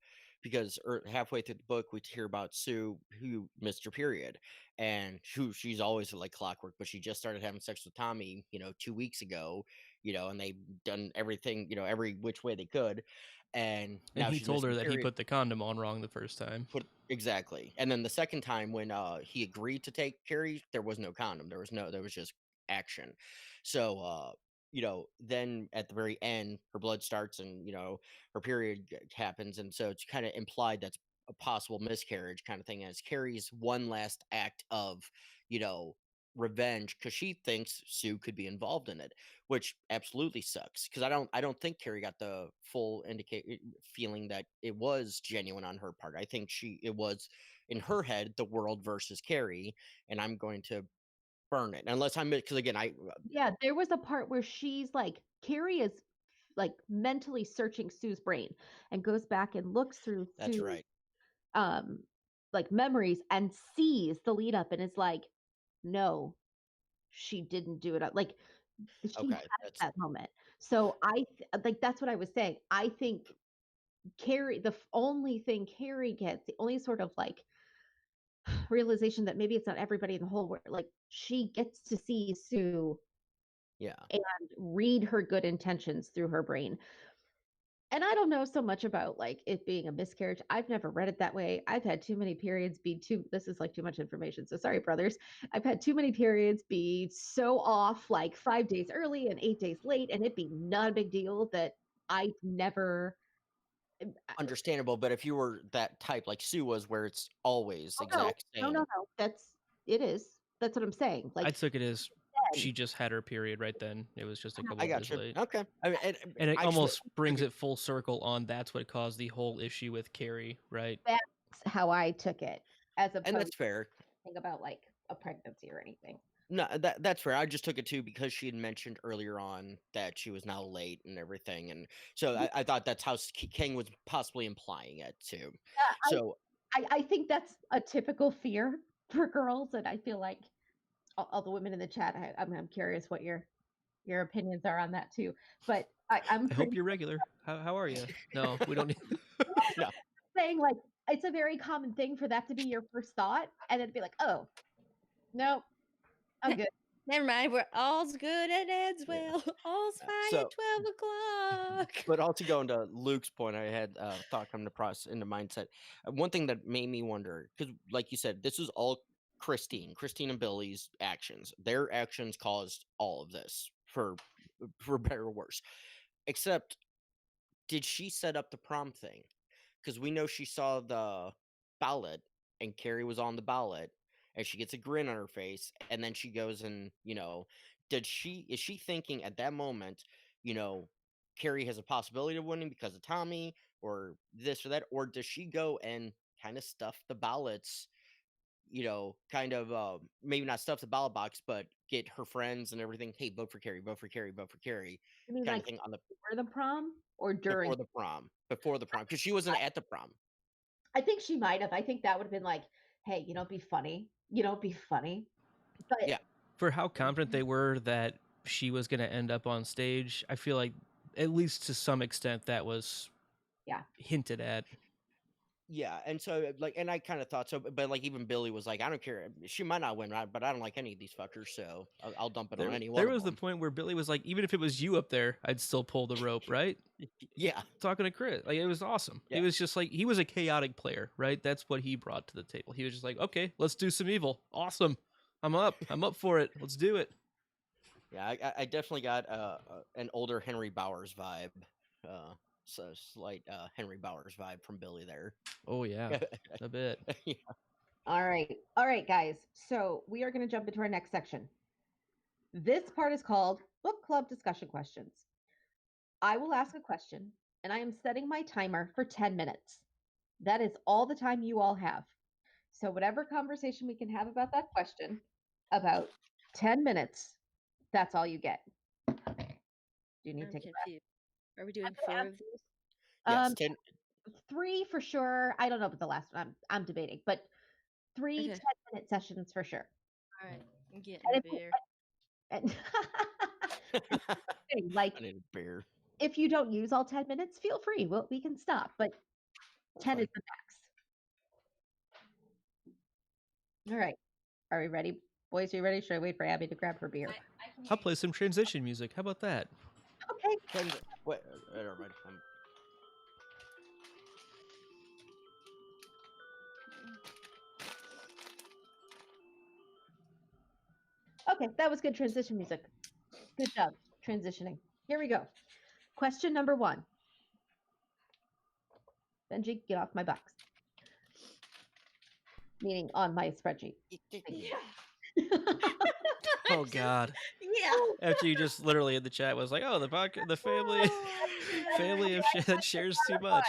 because halfway through the book we hear about Sue who missed her period, and who she's always like clockwork, but she just started having sex with Tommy, 2 weeks ago, and they've done everything, every which way they could, and And now he she's told missing her her that he period. put the condom on wrong the first time. Exactly. And then the second time when he agreed to take Carrie, there was no condom. There was just action. So then at the very end, her blood starts, and her period happens, and so it's kind of implied that's a possible miscarriage kind of thing, as Carrie's one last act of, you know, revenge, because she thinks Sue could be involved in it, which absolutely sucks, because I don't think Carrie got the full indicate feeling that it was genuine on her part. I think it was, in her head, the world versus Carrie, and I'm going to burn it unless I'm, because again, Yeah, there was a part where she's like, Carrie is like mentally searching Sue's brain and goes back and looks through that's Sue's right. um like memories and sees the lead up and is like, no, she didn't do it. Like, she Okay, has that's that moment. So like, that's what I was saying. I think Carrie, only thing Carrie gets, the only sort of like realization that maybe it's not everybody in the whole world, like, she gets to see Sue yeah. and read her good intentions through her brain. And I don't know so much about like it being a miscarriage. I've never read it that way. I've had too many periods be too, this is like too much information. So sorry, brothers. I've had too many periods be so off, like 5 days early and 8 days late, and it be not a big deal that I've never. Understandable, but if you were that type like Sue was, where it's always Oh no, exact no, no, same. no. It is. That's what I'm saying. I Like, took it as then, she just had her period right then. It was just a couple I of got days you. late. Okay. I mean, And it actually, almost brings it full circle on that's what caused the whole issue with Carrie, right? that's how I took it, as and opposed that's fair. to think about like a pregnancy or anything. No, that's fair. I just took it too because she had mentioned earlier on that she was now late and everything, and so I thought that's how King was possibly implying it too. Yeah, So I think that's a typical fear for girls, and I feel like all the women in the chat. I'm curious what your opinions are on that too. But I'm I pretty hope you're regular. How are you? No, we don't need. no, saying like it's a very common thing for that to be your first thought, and then be like, oh no, I'm good. Never mind. We're all's good and ends Yeah. well. All's fine So- at 12 o'clock. but also going to Luke's point, I had thought coming across into mindset. One thing that made me wonder, because like you said, this is all Christine and Billy's actions. Their actions caused all of this, for better or worse. Except, did she set up the prom thing? Because we know she saw the ballot and Carrie was on the ballot and she gets a grin on her face and then she goes and, is she thinking at that moment, Carrie has a possibility of winning because of Tommy or this or that, or does she go and kind of stuff the ballots, kind of maybe not stuff the ballot box, but get her friends and everything, hey, vote for Carrie, vote for Carrie, vote for Carrie, You mean kind like of thing on the before the prom or during? before the prom, because she wasn't at the prom. I think she might have. I think that would have been like, hey, be funny. Be funny. But Yeah. For how confident they were that she was going to end up on stage, I feel like at least to some extent that was hinted at. Yeah, and so and I kind of thought so, but like even Billy was like, I don't care, she might not win, but I don't like any of these fuckers, so I'll dump it on any one There of was the them. point where Billy was like, even if it was you up there, I'd still pull the rope, right? Yeah, Talking to Chris, like it was awesome. Yeah. It was just like he was a chaotic player, right? That's what he brought to the table. He was just like, okay, let's do some evil. Awesome, I'm up for it. Let's do it. yeah, I definitely got an older Henry Bowers vibe, so slight Henry Bowers vibe from Billy there. Oh yeah, a bit. Yeah. all right, guys. So we are going to jump into our next section. This part is called Book Club Discussion Questions. I will ask a question, and I am setting my timer for 10 minutes. That is all the time you all have. So, whatever conversation we can have about that question, about 10 minutes, that's all you get. Do you need I'm to take confused. Are we doing Okay, 4 of these? Yes, 3 for sure. I don't know about the last one. I'm debating, but 3 Okay. 10-minute sessions for sure. All right. I'm getting And a if you- beer. and like I need a beer. if you don't use all 10 minutes, feel free. We can stop, but 10 is the max. All right. Are we ready? Boys, are you ready? Should I wait for Abby to grab her beer? I'll play some transition music. How about that? Okay. Wait, never mind. Okay, that was good transition music. Good job transitioning. Here we go. Question number 1. Benji, get off my box. Meaning on my spreadsheet. Yeah. Oh God! Yeah. After you just literally in the chat was like, "Oh, the podcast, the family, family of that shares too much."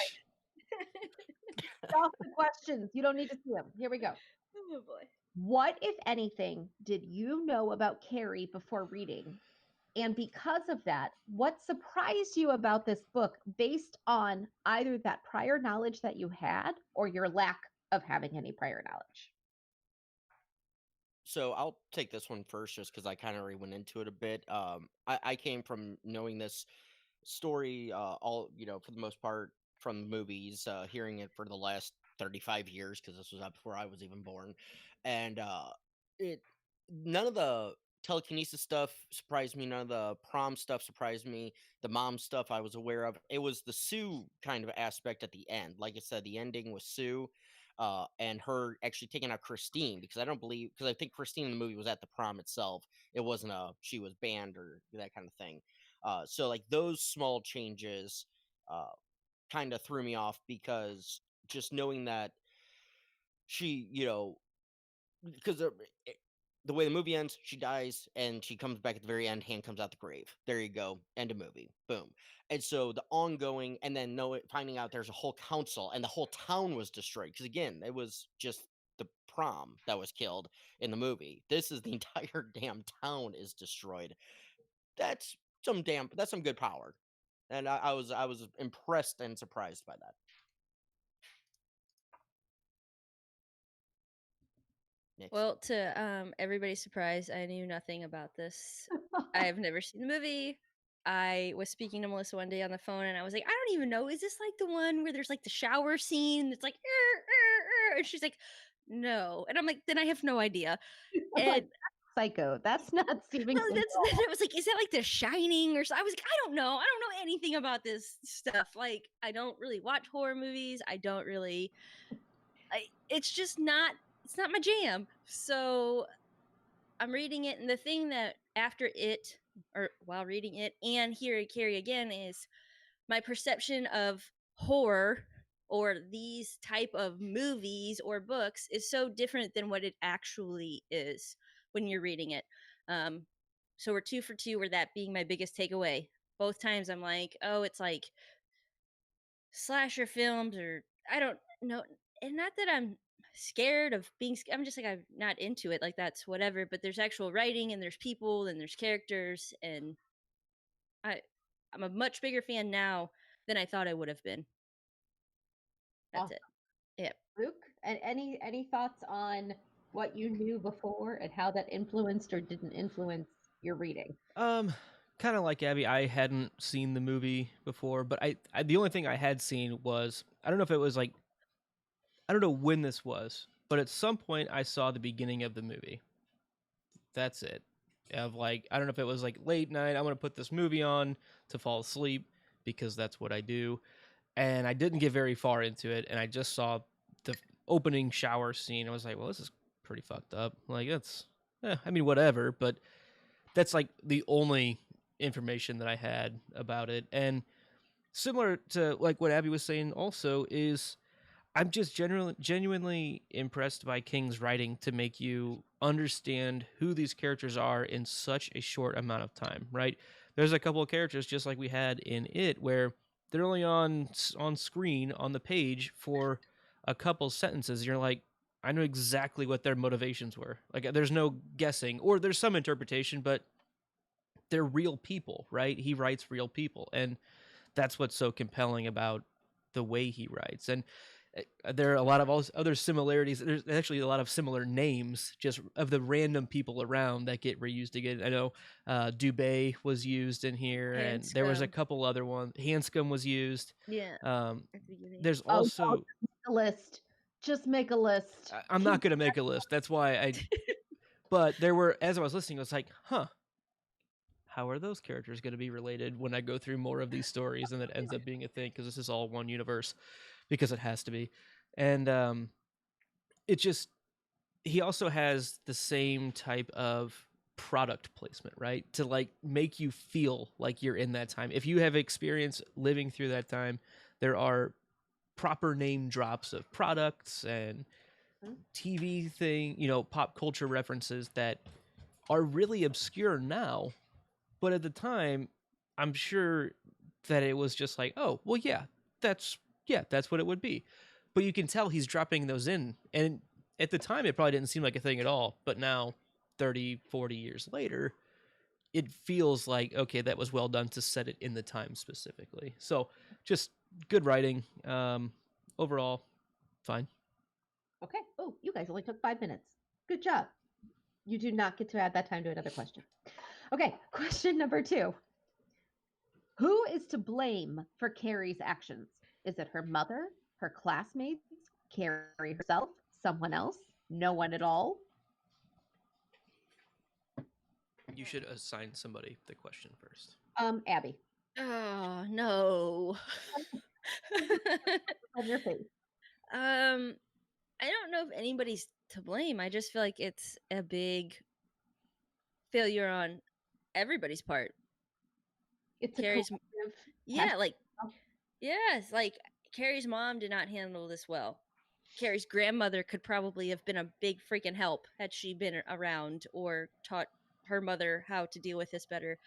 Off the questions. You don't need to see them. Here we go. Oh boy. What, if anything, did you know about Carrie before reading? And because of that, what surprised you about this book based on either that prior knowledge that you had or your lack of having any prior knowledge? So I'll take this one first, just because I kind of already went into it a bit. I came from knowing this story, all for the most part from the movies, hearing it for the last 35 years, because this was out before I was even born, and it none of the telekinesis stuff surprised me. None of the prom stuff surprised me. The mom stuff I was aware of. It was the Sue kind of aspect at the end. Like I said, the ending was Sue. And her actually taking out Christine, because I think Christine in the movie was at the prom itself. It wasn't she was banned or that kind of thing. So like those small changes kind of threw me off, because just knowing that she, because the way the movie ends, she dies and she comes back at the very end, hand comes out the grave. There you go, end of movie, boom. And so the ongoing, and then finding out there's a whole council and the whole town was destroyed, because again, it was just the prom that was killed in the movie. This is the entire damn town is destroyed. That's some good power, and I was impressed and surprised by that. Next. Well, to everybody's surprise, I knew nothing about this. I have never seen the movie. I was speaking to Melissa one day on the phone, and I was like, I don't even know. Is this like the one where there's like the shower scene? It's like, and she's like, no. And I'm like, then I have no idea. I'm like, And Psycho. That's not Stephen no, King. that's I was like, is that like The Shining or so? I was like, I don't know. I don't know anything about this stuff. Like, I don't really watch horror movies. I don't really. It's just not. It's not my jam. So I'm reading it, and the thing that after it, or while reading it, and hearing Carrie again, is my perception of horror or these type of movies or books is so different than what it actually is when you're reading it. So we're 2 for 2, with that being my biggest takeaway. Both times I'm like, oh, it's like slasher films, or I don't know. And not that I'm scared of being I'm just like, I'm not into it, like that's whatever, but there's actual writing, and there's people, and there's characters, and I'm a much bigger fan now than I thought I would have been. That's Awesome. it. Yeah. Luke, and any thoughts on what you knew before and how that influenced or didn't influence your reading? Kind of like Abby, I hadn't seen the movie before, but I the only thing I had seen was, I don't know if it was like, I don't know when this was, but at some point I saw the beginning of the movie. That's it. Of like, I don't know if it was like late night, I'm gonna put this movie on to fall asleep because that's what I do, and I didn't get very far into it, and I just saw the opening shower scene. I was like, well, this is pretty fucked up. Like, that's, I mean, whatever, but that's like the only information that I had about it. And similar to like what Abby was saying also is, I'm just genuinely impressed by King's writing to make you understand who these characters are in such a short amount of time, right? There's a couple of characters just like we had in It where they're only on screen on the page for a couple sentences. You're like, I know exactly what their motivations were. Like, there's no guessing, or there's some interpretation, but they're real people, right? He writes real people, and that's what's so compelling about the way he writes. And there are a lot of other similarities. There's actually a lot of similar names just of the random people around that get reused again. I know Dubé was used in here, and there was a Hanscom. couple other ones. Hanscom was used. Yeah. Um, At the beginning. there's Oh, also, just make a list. Just make a list. I'm not going to make a list. That's why but there were, as I was listening, I was like, huh, how are those characters going to be related when I go through more of these stories, and it ends up being a thing because this is all one universe, because it has to be. And it just, he also has the same type of product placement, right? To like make you feel like you're in that time. If you have experience living through that time, there are proper name drops of products and TV thing, pop culture references that are really obscure now, but at the time, I'm sure that it was just like, oh, well, that's what it would be. But you can tell he's dropping those in. And at the time, it probably didn't seem like a thing at all. But now, 30, 40 years later, it feels like, okay, that was well done to set it in the time specifically. So just good writing. Overall, fine. Okay. Oh, you guys only took 5 minutes. Good job. You do not get to add that time to another question. Okay, question number 2. Who is to blame for Carrie's actions? Is it her mother, her classmates, Carrie herself, someone else, no one at all? You should assign somebody the question first. Abby. Oh no. On your face. I don't know if anybody's to blame. I just feel like it's a big failure on everybody's part. It's Carrie's, a collective yeah, test. like, yes, like Carrie's mom did not handle this well. Carrie's grandmother could probably have been a big freaking help had she been around or taught her mother how to deal with this better.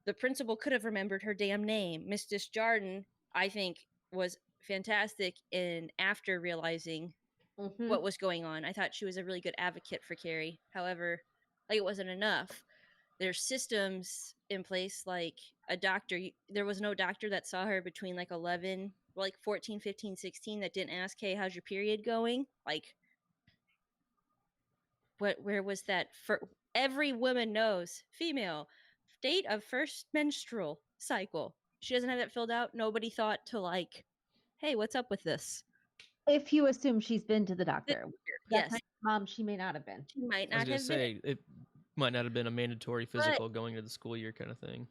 The principal could have remembered her damn name. Mrs. Jordan, I think, was fantastic in after realizing Mhm. what was going on. I thought she was a really good advocate for Carrie. However, like, it wasn't enough. There's systems in place, like a doctor. There was no doctor that saw her between like 11, like 14, 15, 16 that didn't ask, hey, how's your period going? Like, where was that? For every woman knows, female, date of first menstrual cycle. She doesn't have that filled out. Nobody thought to, like, hey, what's up with this? If you assume she's been to the doctor. That Yes, kind of mom, she may not have been. she might I was not gonna have been. say it might not have been a mandatory physical going into the school year kind of thing.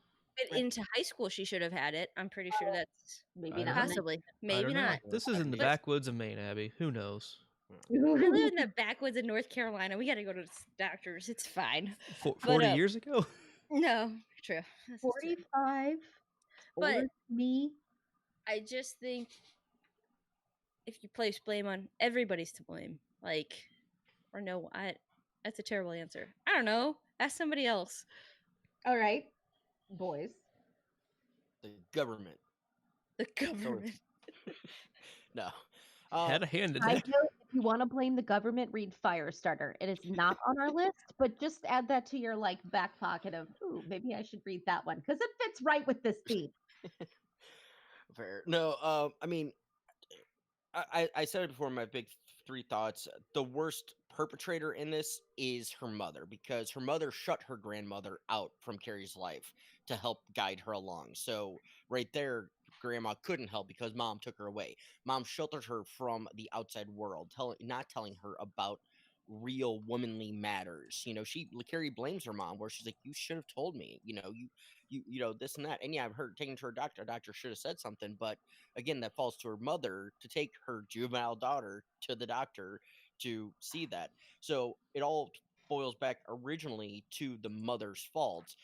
But into high school, she should have had it. I'm pretty sure that's Maybe I don't not. know. possibly, I maybe don't know. not. This is in the Let's- backwoods of Maine, Abby. Who knows? I live in the backwoods of North Carolina. We got to go to the doctors. It's fine. 40 years ago? No, true. This is true. 45, But- older than me. I just think if you place blame on everybody's to blame, like, or no, that's a terrible answer. I don't know. Ask somebody else. All right, boys. The government. The government. No. Had a hand in I that. know if you want to blame the government, read Firestarter. It is not on our list, but just add that to your like back pocket of, ooh, maybe I should read that one because it fits right with this theme. Fair. No, I mean, I said it before in my big three thoughts. The worst perpetrator in this is her mother, because her mother shut her grandmother out from Carrie's life to help guide her along. So right there, grandma couldn't help because mom took her away. Mom sheltered her from the outside world, not telling her about real womanly matters. Carrie blames her mom, where she's like, you should have told me, this and that. And yeah, I've heard taking to her doctor. A doctor should have said something, but again, that falls to her mother to take her juvenile daughter to the doctor to see that. So it all boils back originally to the mother's fault,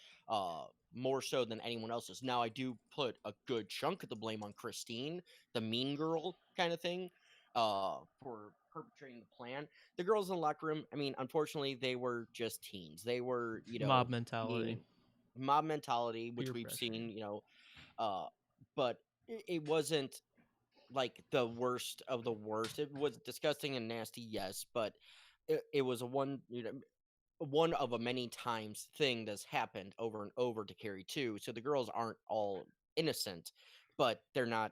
more so than anyone else's. Now, I do put a good chunk of the blame on Christine, the mean girl kind of thing, for perpetrating the plan. The girls in the locker room, I mean, unfortunately, they were just teens. They were, Mob mentality. mob mentality, which Peer we've pressure. seen, but it wasn't like the worst of the worst. It was disgusting and nasty, yes, but it was one of a many times thing that's happened over and over to Carrie too. So the girls aren't all innocent, but they're not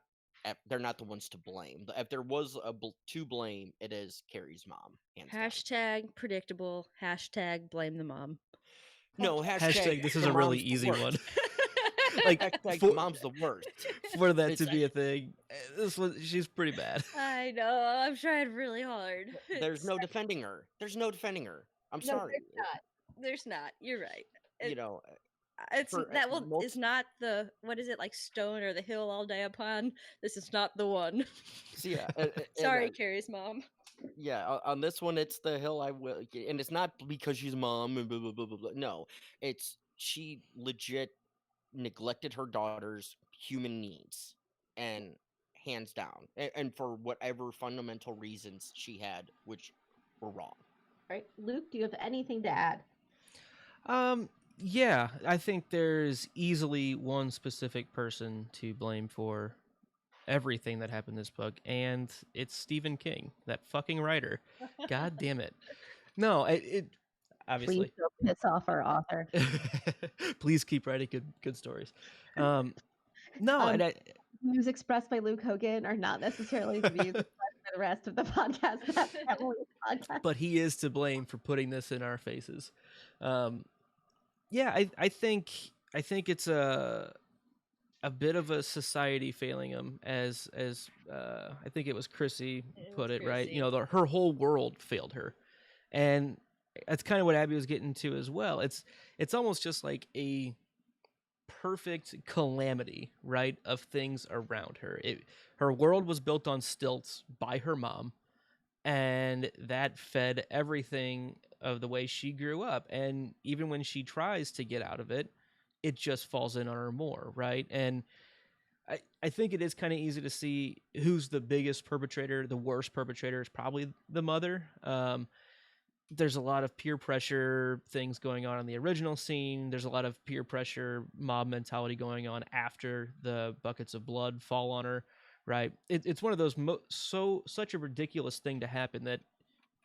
the ones to blame. If there was to blame, it is Carrie's mom. Hands down. Hashtag predictable. Hashtag blame the mom. No, Hashtag this is the a really mom's the easy worst. one. Like Hashtag mom's the worst. for that It's to be a thing, she's pretty bad. I know. I'm trying really hard. There's no defending her. There's no defending her. I'm No, sorry. There's not. You're right. It's for It's not the, what is it, like stone or the hill I'll die upon. This is not the one. So yeah. Sorry, Carrie's mom. Yeah, on this one, it's the hill I will, and it's not because she's mom and blah blah blah blah blah. No, it's she legit neglected her daughter's human needs, and hands down, and for whatever fundamental reasons she had, which were wrong. Right, Luke, do you have anything to add? Yeah, I think there's easily one specific person to blame for everything that happened in this book, and it's Stephen King, that fucking writer. God damn it. No, it obviously. Please don't piss off our author. Please keep writing good stories. No, and Views expressed by Luke Hogan are not necessarily the views expressed by the rest of the podcast. That's Emily's podcast. but he is to blame for putting this in our faces. Yeah, I think it's a bit of a society failing him, as I think it was Chrissy put it, right? Chrissy. Her whole world failed her, and that's kind of what Abby was getting to as well. It's almost just like a perfect calamity, right, of things around her. Her world was built on stilts by her mom, and that fed everything of the way she grew up. And even when she tries to get out of it, it just falls in on her more, right? And I think it is kind of easy to see who's the biggest perpetrator. The worst perpetrator is probably the mother. There's a lot of peer pressure things going on in the original scene. There's a lot of peer pressure, mob mentality going on after the buckets of blood fall on her, right? It's one of those such a ridiculous thing to happen that,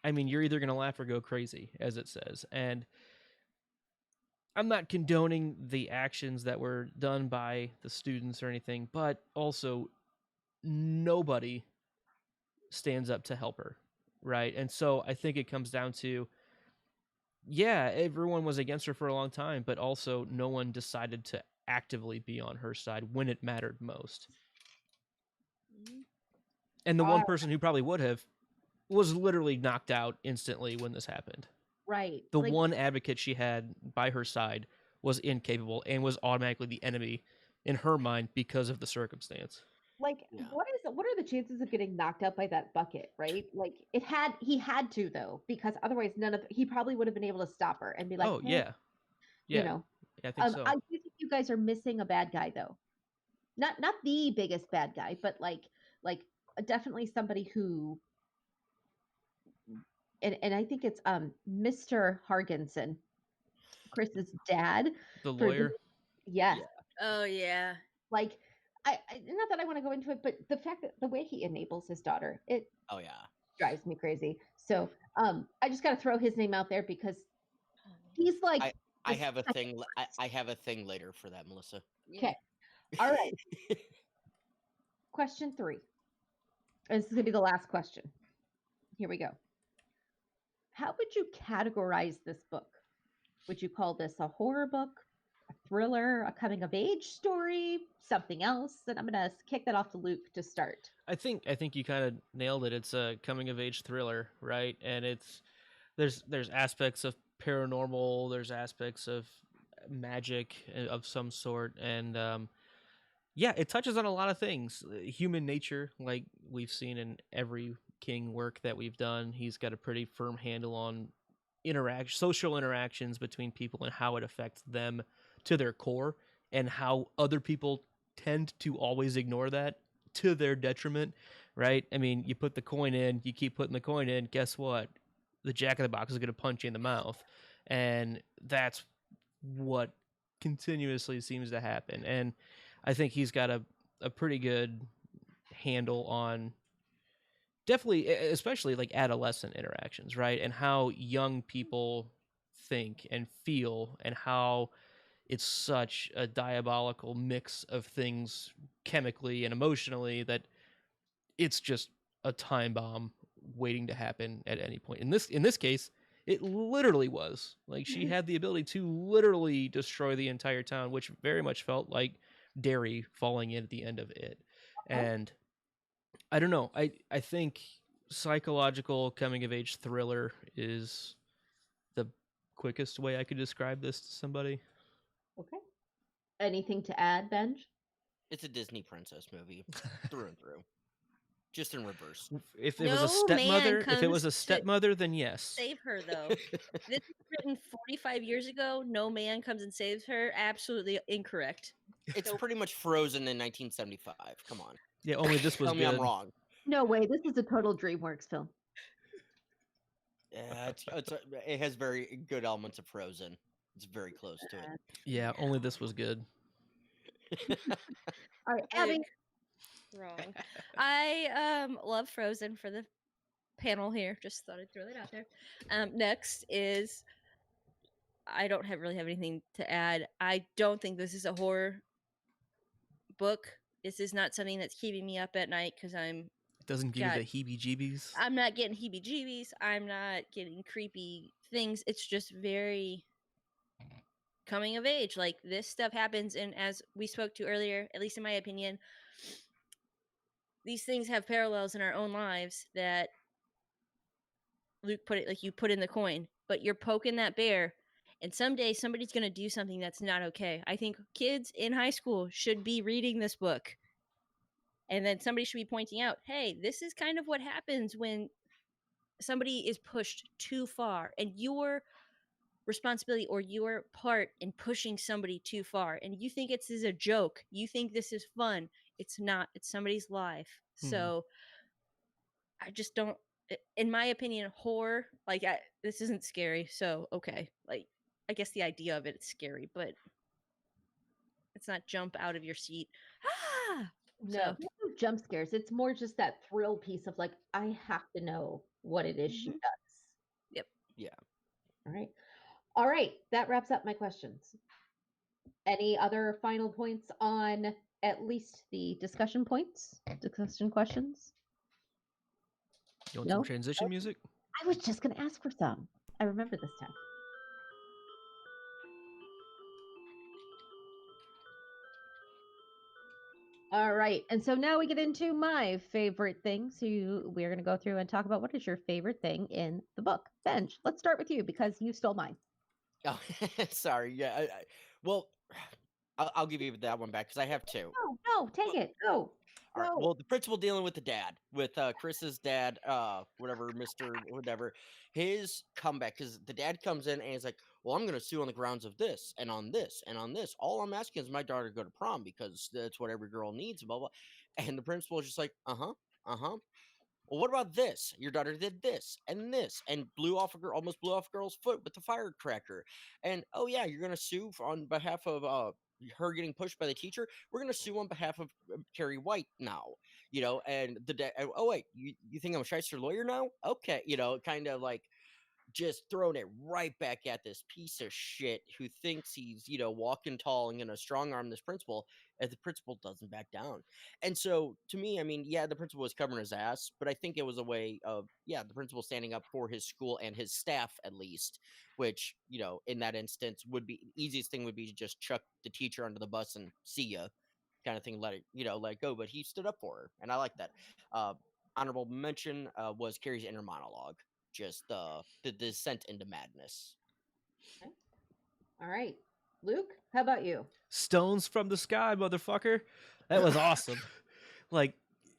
I mean, you're either going to laugh or go crazy, as it says. And I'm not condoning the actions that were done by the students or anything, but also nobody stands up to help her, right? And so I think it comes down to, yeah, everyone was against her for a long time, but also no one decided to actively be on her side when it mattered most. And the one person who probably would have was literally knocked out instantly when this happened. Right. The one advocate she had by her side was incapable and was automatically the enemy in her mind because of the circumstance. Like, Yeah. what are the chances of getting knocked out by that bucket, right? Like, he had to, though, because otherwise he probably would have been able to stop her and be like, Oh, "Hey," yeah. you know. Yeah, I think so. I do think you guys are missing a bad guy, though. Not the biggest bad guy, but like definitely somebody who, and I think it's Mr. Hargensen, Chris's dad. The for lawyer. Yes. Yeah. Oh yeah. Like, I not that I want to go into it, but the fact that the way he enables his daughter, it Oh yeah. drives me crazy. So I just got to throw his name out there because he's like I the have a second thing. I have a thing later for that, Melissa. Okay. All right. Question 3. And this is going to be the last question. Here we go. How would you categorize this book? Would you call this a horror book, a thriller, a coming of age story, something else? And I'm going to kick that off to Luke to start. I think you kind of nailed it. It's a coming of age thriller, right? And there's aspects of paranormal, there's aspects of magic of some sort, and yeah, it touches on a lot of things. Human nature, like we've seen in every King work that we've done. He's got a pretty firm handle on social interactions between people and how it affects them to their core, and how other people tend to always ignore that to their detriment, right? I mean, you put the coin in, you keep putting the coin in, guess what? The jack of the box is going to punch you in the mouth. And that's what continuously seems to happen. And I think he's got a pretty good handle on definitely, especially like adolescent interactions, right? And how young people think and feel, and how it's such a diabolical mix of things chemically and emotionally that it's just a time bomb waiting to happen at any point. In this case, it literally was. Like, she had the ability to literally destroy the entire town, which very much felt like Derry falling in at the end of it. And I don't know. I think psychological coming of age thriller is the quickest way I could describe this to somebody. Okay. Anything to add, Benj? It's a Disney princess movie through and through, just in reverse. If it was No a stepmother, man if it was comes a to stepmother, then yes. Save her though. This was written 45 years ago. No man comes and saves her. Absolutely incorrect. It's pretty much Frozen in 1975. Come on. Yeah, only this was Tell me good. I'm wrong. No way. This is a total DreamWorks film. Yeah, it has very good elements of Frozen. It's very close to it. Yeah, only this was good. All right, Abby. Wrong. I love Frozen for the panel here. Just thought I'd throw that out there. Next is, I don't really have anything to add. I don't think this is a horror book. This is not something that's keeping me up at night because It doesn't give you the heebie-jeebies. I'm not getting heebie-jeebies. I'm not getting creepy things. It's just very coming of age. Like, this stuff happens, and as we spoke to earlier, at least in my opinion, these things have parallels in our own lives that Luke put it, like you put in the coin, but you're poking that bear, and someday somebody's going to do something that's not okay. I think kids in high school should be reading this book, and then somebody should be pointing out, hey, this is kind of what happens when somebody is pushed too far, and your responsibility or your part in pushing somebody too far, and you think this is a joke, you think this is fun. It's not. It's somebody's life. So I just don't, in my opinion, horror, like, this isn't scary, so okay, like, I guess the idea of it's scary, but it's not jump out of your seat. No, jump scares. It's more just that thrill piece of like, I have to know what it is she Mhm. does. Yep. Yeah. All right. All right. That wraps up my questions. Any other final points on at least the discussion points? Discussion questions? You want No? some transition music? I was just going to ask for some. I remember this time. All right. And so now we get into my favorite thing. So we're going to go through and talk about what is your favorite thing in the book. Benj, let's start with you because you stole mine. Oh, sorry. Yeah. Well, I'll give you that one back because I have two. No, take it. Go. All right. Go. Well, the principal dealing with the dad, with Chris's dad, whatever, Mister, whatever, his comeback because the dad comes in and he's like, "Well, I'm going to sue on the grounds of this and on this and on this. All I'm asking is my daughter to go to prom because that's what every girl needs." Blah blah. And the principal is just like, "Uh huh, uh huh. Well, what about this? Your daughter did this, and blew off a girl, almost blew off a girl's foot with the firecracker. And oh yeah, you're gonna sue on behalf of her getting pushed by the teacher. We're gonna sue on behalf of Carrie White now, And the oh wait, you think I'm a shyster lawyer now? Okay, kind of like just throwing it right back at this piece of shit who thinks he's, walking tall and gonna strong arm this principal, as the principal doesn't back down. And so to me, I mean, yeah, the principal was covering his ass, but I think it was a way of, yeah, the principal standing up for his school and his staff at least, which, in that instance would be the easiest thing would be to just chuck the teacher under the bus and see ya kind of thing, let it go. But he stood up for her, and I like that. Uh, Honorable mention was Carrie's inner monologue, just the descent into madness. Okay. All right. Luke, how about you? Stones from the sky, motherfucker. That was awesome. Like,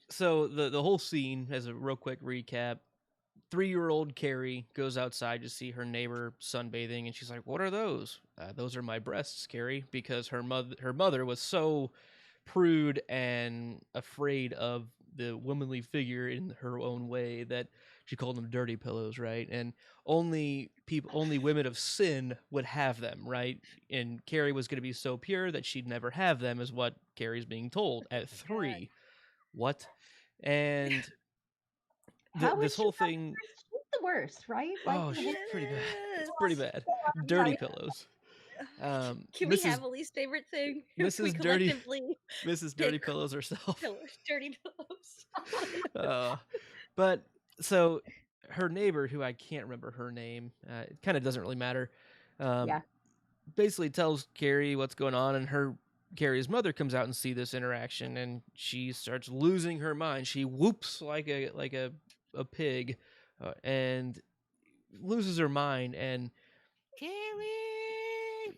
so the whole scene, as a real quick recap, 3-year-old Carrie goes outside to see her neighbor sunbathing, and she's like, "What are those?" Those are my breasts, Carrie, because her mother was so prude and afraid of the womanly figure in her own way that she called them dirty pillows, right? And only women of sin would have them, right? And Carrie was going to be so pure that she'd never have them, is what Carrie's being told at 3. What? And How this is she whole not the thing. worst? She's the worst, right? Like, Oh, the she's pretty bad. It's Yes. pretty bad. I'm Dirty sorry. pillows. Can we have a least favorite thing? We Mrs. Dirty collectively Mrs. Dirty pick Pillows herself. dirty pillows. But so her neighbor, who I can't remember her name, it kind of doesn't really matter. Yeah. Basically tells Carrie what's going on, and Carrie's mother comes out and see this interaction, and she starts losing her mind. She whoops like a pig, and loses her mind. And Carrie.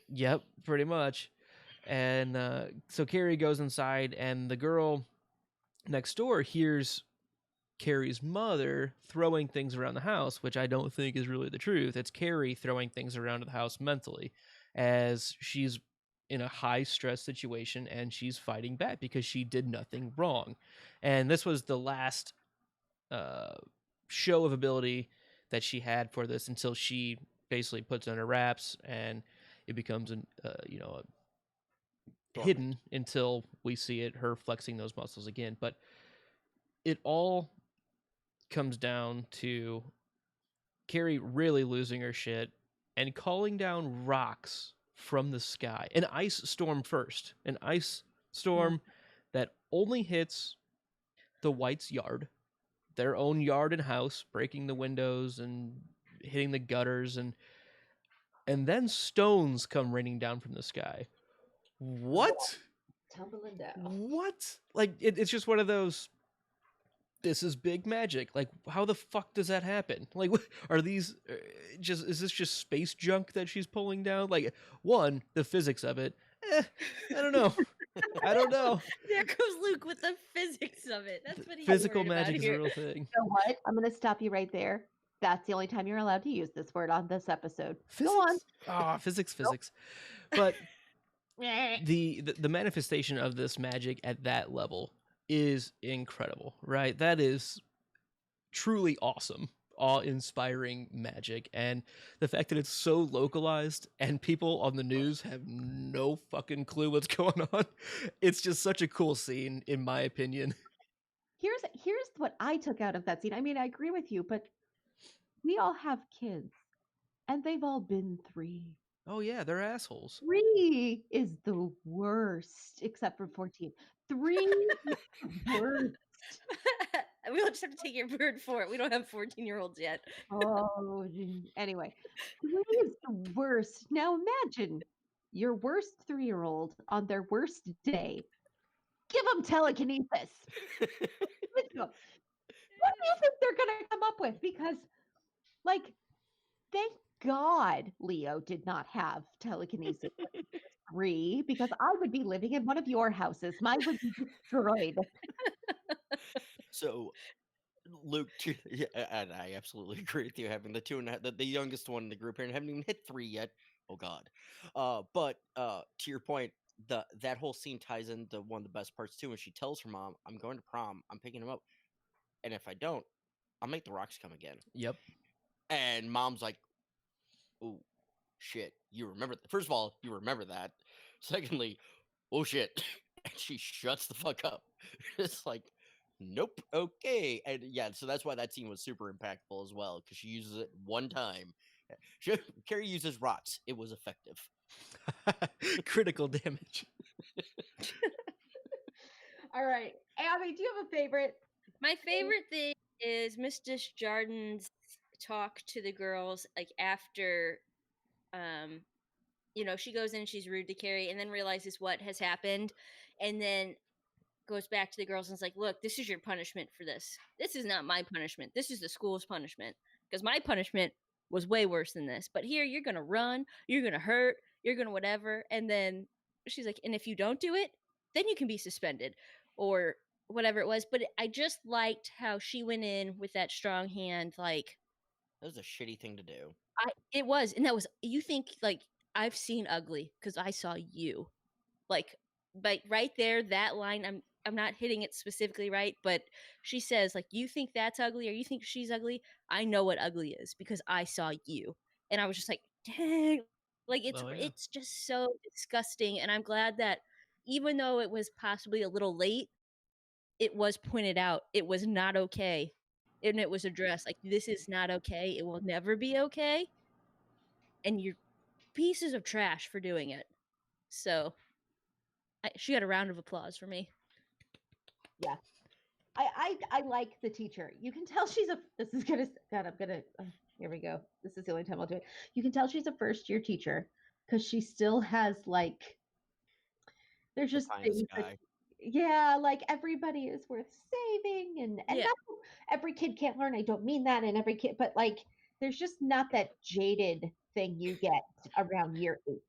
yep, pretty much. And so Carrie goes inside, and the girl next door hears Carrie's mother throwing things around the house, which I don't think is really the truth. It's Carrie throwing things around the house mentally, as she's in a high stress situation and she's fighting back because she did nothing wrong. And this was the last show of ability that she had for this, until she basically puts it under wraps and it becomes hidden until we see her flexing those muscles again. But it all comes down to Carrie really losing her shit and calling down rocks from the sky. An ice storm first. An ice storm that only hits the White's yard, their own yard and house, breaking the windows and hitting the gutters, and then stones come raining down from the sky. What? Tumbling down. What? Like, it's just one of those, this is big magic. Like, how the fuck does that happen? Like, are these is this just space junk that she's pulling down? Like, one, the physics of it, I don't know. I don't know. There goes Luke with the physics of it. That's what he's Physical worried about magic is a here. real thing. You know what? I'm going to stop you right there. That's the only time you're allowed to use this word on this episode. Physics? Go on. Ah, physics. But the manifestation of this magic at that level is incredible, right? That is truly awesome, awe-inspiring magic. And the fact that it's so localized and people on the news have no fucking clue what's going on, it's just such a cool scene, in my opinion. here's what I took out of that scene. I mean, I agree with you, but we all have kids, and they've all been 3. Oh yeah, they're assholes. 3 is the worst, except for 14. 3 is the worst. We'll just have to take your word for it. We don't have 14-year-olds yet. Oh, anyway, 3 is the worst. Now imagine your worst 3-year-old on their worst day. Give them telekinesis. Give it to 'em. What do you think they're going to come up with? Because, like, thank God Leo did not have telekinesis when he was 3, because I would be living in one of your houses. Mine would be destroyed. So, Luke, yeah, and I absolutely agree with you. Having the two and the youngest one in the group here, and haven't even hit 3 yet. Oh God. But to your point, that whole scene ties into one of the best parts too. When she tells her mom, "I'm going to prom. I'm picking him up, and if I don't, I'll make the rocks come again." Yep. And mom's like, "Oh shit, you remember that? First of all, you remember that. Secondly, oh shit," and she shuts the fuck up. It's like, nope, okay, and yeah, so that's why that scene was super impactful as well, because she uses it one time. Carrie uses rots. It was effective. Critical damage. All right. Abby, do you have a favorite? My favorite thing is Miss Desjardins' talk to the girls, like after, she goes in, she's rude to Carrie, and then realizes what has happened, and then goes back to the girls and is like, "Look, this is your punishment for this. This is not my punishment. This is the school's punishment. Because my punishment was way worse than this. But here, you're gonna run, you're gonna hurt, you're gonna whatever." And then she's like, "And if you don't do it, then you can be suspended," or whatever it was. But I just liked how she went in with that strong hand, like That was a shitty thing to do. it was, and that was, you think, like, I've seen ugly because I saw you, like, but right there, that line, I'm not hitting it specifically right, but she says, like, "You think that's ugly, or you think she's ugly? I know what ugly is because I saw you." And I was just like, dang, like, Oh yeah. it's just so disgusting. And I'm glad that even though it was possibly a little late, it was pointed out it was not okay, and it was addressed, like, this is not okay. It will never be okay, and you're pieces of trash for doing it. So she got a round of applause for me. Yeah. I like the teacher. You can tell she's a. This is gonna. God, I'm gonna. Here we go. This is the only time I'll do it. You can tell she's a first year teacher because she still has like. There's The just pie in the things that, sky. yeah, like everybody is worth saving, and Yeah. not every kid can't learn. I don't mean that in every kid, but like there's just not that jaded thing you get around year 8.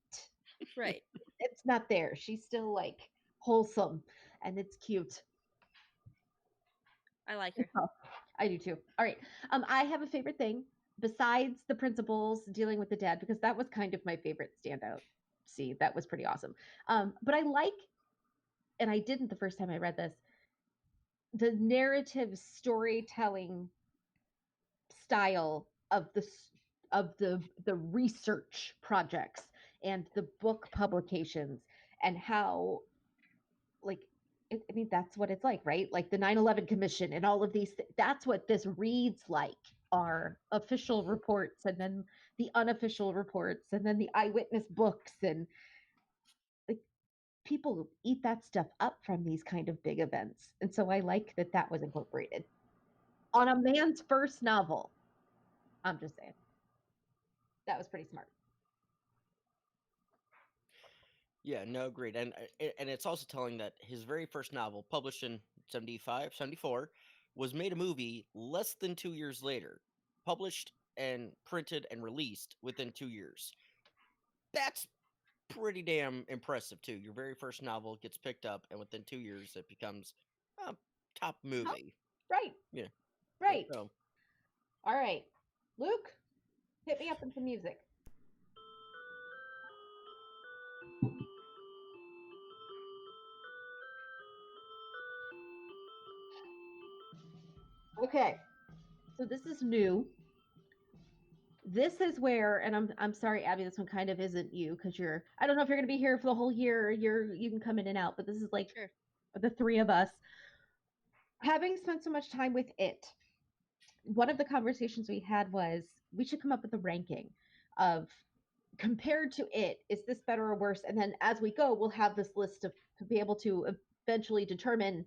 Right. It's not there. She's still like wholesome, and it's cute. I like her. Oh, I do too. All right. I have a favorite thing besides the principals dealing with the dad, because that was kind of my favorite standout. See, that was pretty awesome. But I like, and I didn't the first time I read this, the narrative storytelling style of the research projects and the book publications, and how, like, I mean, that's what it's like, right? Like the 9/11 Commission and all of these. That's what this reads like, are official reports, and then the unofficial reports, and then the eyewitness books, and like people eat that stuff up from these kind of big events. And so I like that that was incorporated on a man's first novel. I'm just saying that was pretty smart. Yeah, no, agreed. And it's also telling that his very first novel, published in 75, 74, was made a movie less than 2 years later, published and printed and released within 2 years. That's pretty damn impressive too. Your very first novel gets picked up, and within 2 years, it becomes a top movie. Right. Yeah. Right. So, All right. Luke, hit me up with some music. Okay. So this is new. This is where, and I'm sorry, Abby, this one kind of isn't you, because you're, I don't know if you're gonna be here for the whole year, or you can come in and out, but this is like Sure. the 3 of us. having spent so much time with it, one of the conversations we had was we should come up with a ranking of, compared to it, is this better or worse? And then as we go, we'll have this list of, to be able to eventually determine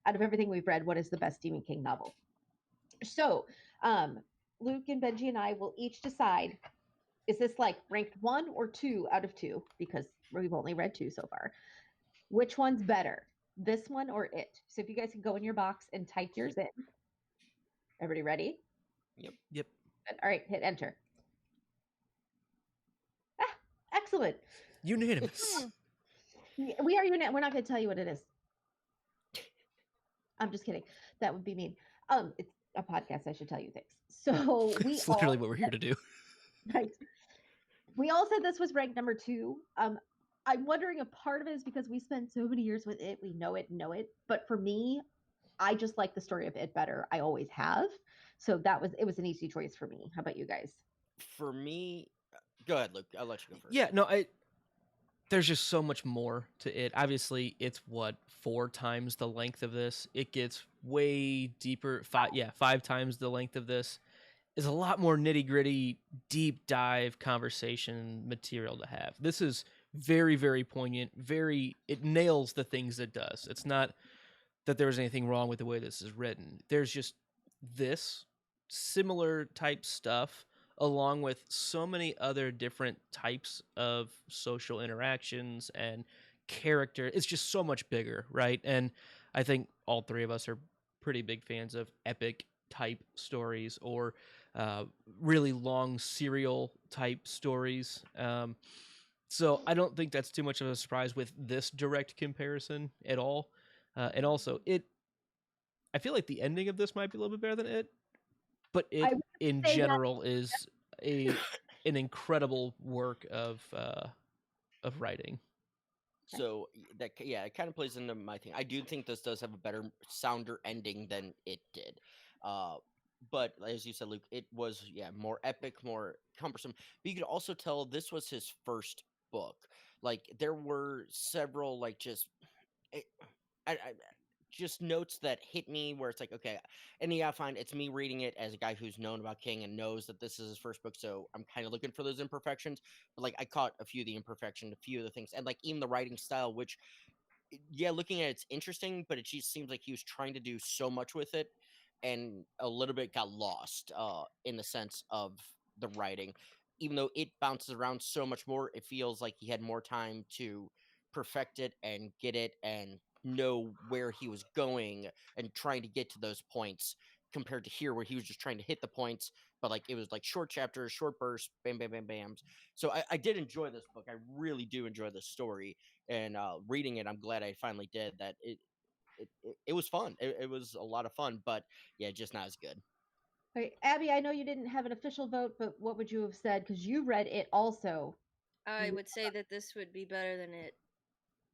out of everything we've read what is the best Stephen King novel. So, Luke and Benji and I will each decide, is this like ranked 1 or 2 out of 2, because we've only read 2 so far. Which one's better, this one or it? So if you guys can go in your box and type yours in. Everybody ready? Yep. Yep. All right, hit enter. Ah, excellent. Unanimous. We are unit. We're not going to tell you what it is. I'm just kidding. That would be mean. It's a podcast. I should tell you things. So we It's literally what we're here to do. right. We all said this was ranked number 2. I'm wondering if part of it is because we spent so many years with it. We know it. But for me, I just like the story of it better. I always have. So it was an easy choice for me. How about you guys? For me, go ahead, Luke. I'll let you go first. Yeah, no, there's just so much more to it. Obviously, it's 4 times the length of this. It gets way deeper. 5 times the length of this. Is a lot more nitty-gritty, deep dive conversation material to have. This is very, very poignant. It nails the things it does. It's not that there's anything wrong with the way this is written. There's just this similar type stuff, along with so many other different types of social interactions and character. It's just so much bigger, right? And I think all 3 of us are pretty big fans of epic type stories, or really long serial type stories. So I don't think that's too much of a surprise with this direct comparison at all. And also, I feel like the ending of this might be a little bit better than it, but it in general is an incredible work of writing. So it kind of plays into my thing. I do think this does have a better sounder ending than it did. But as you said, Luke, it was more epic, more cumbersome. But you could also tell this was his first book. Like there were several I, I, just notes that hit me where it's like, okay, and yeah, fine, it's me reading it as a guy who's known about King and knows that this is his first book, so I'm kind of looking for those imperfections. But like, I caught a few of the imperfections, a few of the things, and like even the writing style, which, yeah, looking at it's interesting, but it just seems like he was trying to do so much with it, and a little bit got lost in the sense of the writing. Even though it bounces around so much more, it feels like he had more time to perfect it and get it and know where he was going and trying to get to those points, compared to here where he was just trying to hit the points, but like it was like short chapters, short bursts, bam bam bam bams. So I did enjoy this book. I really do enjoy this story, and reading it, I'm glad I finally did that. It was fun. It was a lot of fun, but yeah, just not as good. Okay, Abby, I know you didn't have an official vote, but what would you have said? Because you read it also. I would say that this would be better than it.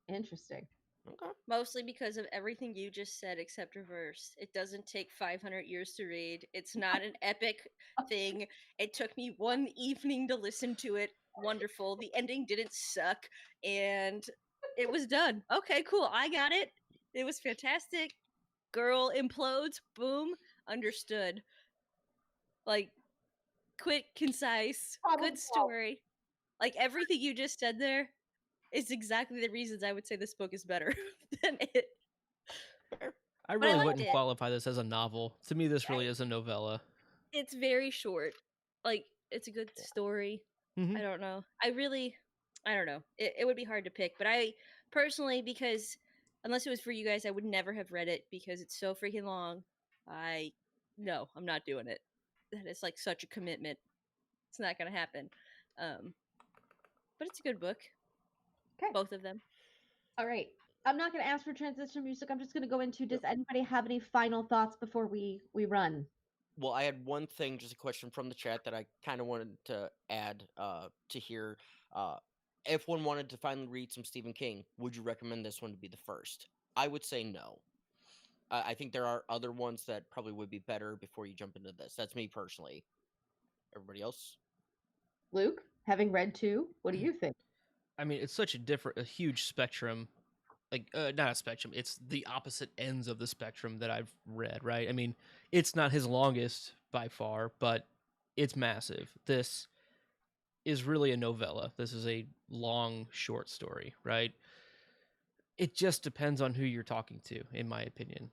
Interesting. Okay. Mostly because of everything you just said, except reverse. It doesn't take 500 years to read. It's not an epic thing. It took me 1 evening to listen to it. Wonderful. The ending didn't suck, and it was done. Okay, cool. I got it. It was fantastic. Girl implodes. Boom. Understood. Like, quick, concise, Problem good solved. story. Like, everything you just said there is exactly the reasons I would say this book is better than it. I I really liked wouldn't it. qualify this as a novel. To me, this really is a novella. It's very short. Like, it's a good story. Mhm. I don't know. I don't know. It would be hard to pick, but I personally, because unless it was for you guys, I would never have read it because it's so freaking long. No, I'm not doing it. That is like such a commitment. It's not gonna happen. But it's a good book. Okay. Both of them. All right. I'm not going to ask for transition music. I'm just going to go into, does anybody have any final thoughts before we run? Well, I had one thing, just a question from the chat that I kind of wanted to add to here. If one wanted to finally read some Stephen King, would you recommend this one to be the first? I would say no. I think there are other ones that probably would be better before you jump into this. That's me personally. Everybody else? Luke, having read 2, what do you think? I mean, it's such a huge spectrum like not a spectrum. It's the opposite ends of the spectrum that I've read. Right. I mean, it's not his longest by far, but it's massive. This is really a novella. This is a long short story, right? It just depends on who you're talking to, in my opinion.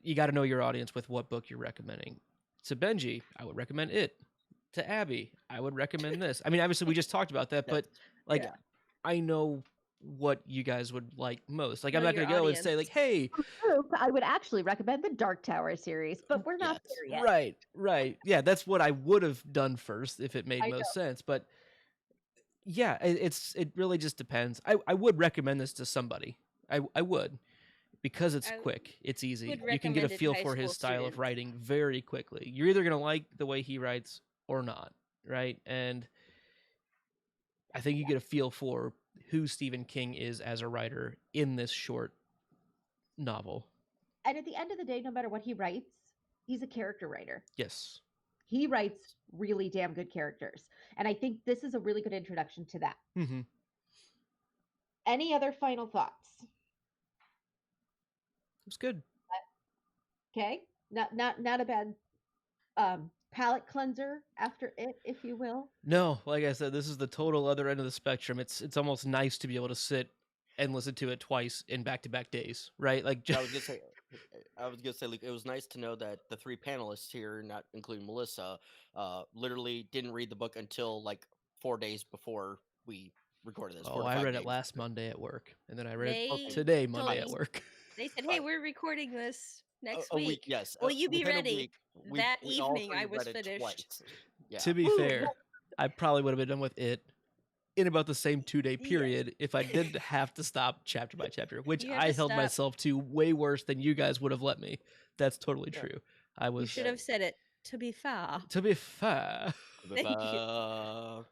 You got to know your audience with what book you're recommending. To Benji, I would recommend it. To Abby, I would recommend this. I mean, obviously, we just talked about that, but like, Yeah. I know what you guys would like most. Like, I'm Know not going to your go and say, like, audience. hey, Group, I would actually recommend the Dark Tower series, but we're not Yes. there yet. right. Yeah, that's what I would have done first if it made I most sense. But yeah, it really just depends. I would recommend this to somebody. I would, because it's I quick, it's easy. would You can get a recommend it to feel high for his school style of students. writing very quickly. You're either gonna like the way he writes or not, right? And I think you get a feel for who Stephen King is as a writer in this short novel. And at the end of the day, no matter what he writes, he's a character writer. Yes. He writes really damn good characters. And I think this is a really good introduction to that. Mm-hmm. Any other final thoughts? It's good. Okay. Not a bad palate cleanser after it, if you will. No, like I said, this is the total other end of the spectrum. It's almost nice to be able to sit and listen to it twice in back-to-back days, right? Like, I was gonna say, Luke, it was nice to know that the three panelists here, not including Melissa, literally didn't read the book until like 4 days before we recorded this. 4 oh, to I 5 read it days. last Monday at work, and then I read it They today told Monday at me- work. They said, "Hey, we're recording this next A week. yes. Will you be within a ready?" week, That we all evening, three I was read it finished. twice. Yeah. To be Ooh, fair, I probably would have been done with it in about the same 2-day Yeah. period if I didn't have to stop chapter by chapter, which You have I to held stop. myself to way worse than you guys would have let me. That's totally Yeah. true. I You was, should have said it. To be fair. to be fair, Thank you. all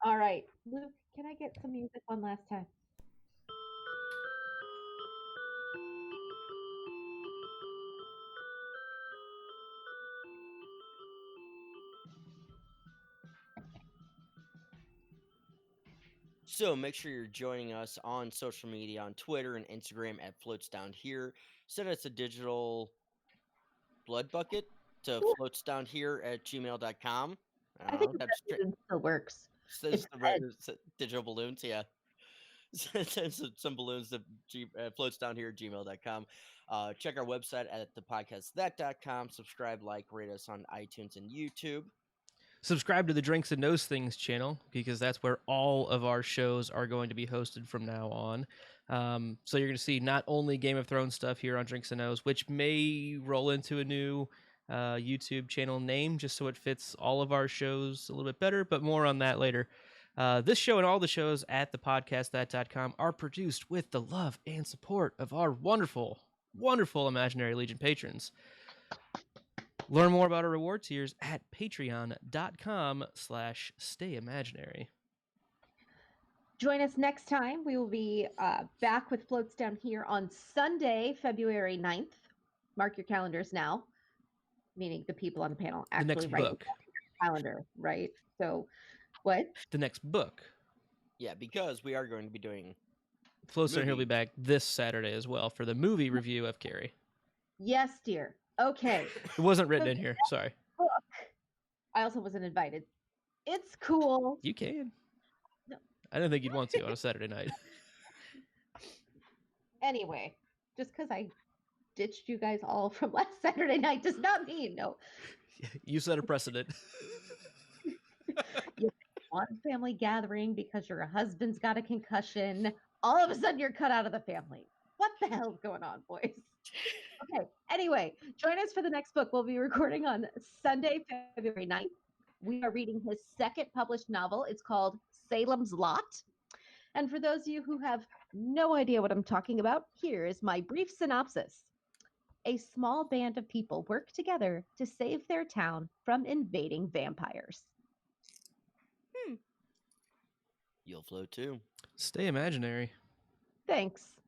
right. Luke, can I get some music one last time? So make sure you're joining us on social media, on Twitter and Instagram at Floats Down Here. Send us a digital blood bucket to floatsdownhere@gmail.com. I think That's it still works. It's It's the red. digital balloons, yeah. Send some balloons to floatsdownhere@gmail.com. Check our website at thepodcastthat.com. Subscribe, like, rate us on iTunes and YouTube. subscribe to the Drinks and Nose Things channel because that's where all of our shows are going to be hosted from now on. So you're going to see not only Game of Thrones stuff here on Drinks and Nose, which may roll into a new YouTube channel name just so it fits all of our shows a little bit better, but more on that later. This show and all the shows at thepodcastthat.com are produced with the love and support of our wonderful, wonderful Imaginary Legion patrons. Learn more about our reward tiers at patreon.com/stayimaginary. Join us next time. We will be back with Floats Down Here on Sunday, February 9th. Mark your calendars now, meaning the people on the panel The actually next write book. your calendar, right? So, what? The next book. Yeah, because we are going to be doing Floats Down Here will be movie. back this Saturday as well for the movie review of Carrie. Yes, dear. Okay. It wasn't written in here. Sorry. Book. I also wasn't invited. It's cool. You can. No. I didn't think you'd want to on a Saturday night. Anyway, just because I ditched you guys all from last Saturday night does not mean no. You set a precedent. One family gathering because your husband's got a concussion. All of a sudden, you're cut out of the family. What the hell's going on, boys? Okay. Anyway, join us for the next book. We'll be recording on Sunday, February 9th. We are reading his second published novel. It's called Salem's Lot. And for those of you who have no idea what I'm talking about, here is my brief synopsis. A small band of people work together to save their town from invading vampires. You'll float too. Stay imaginary. Thanks.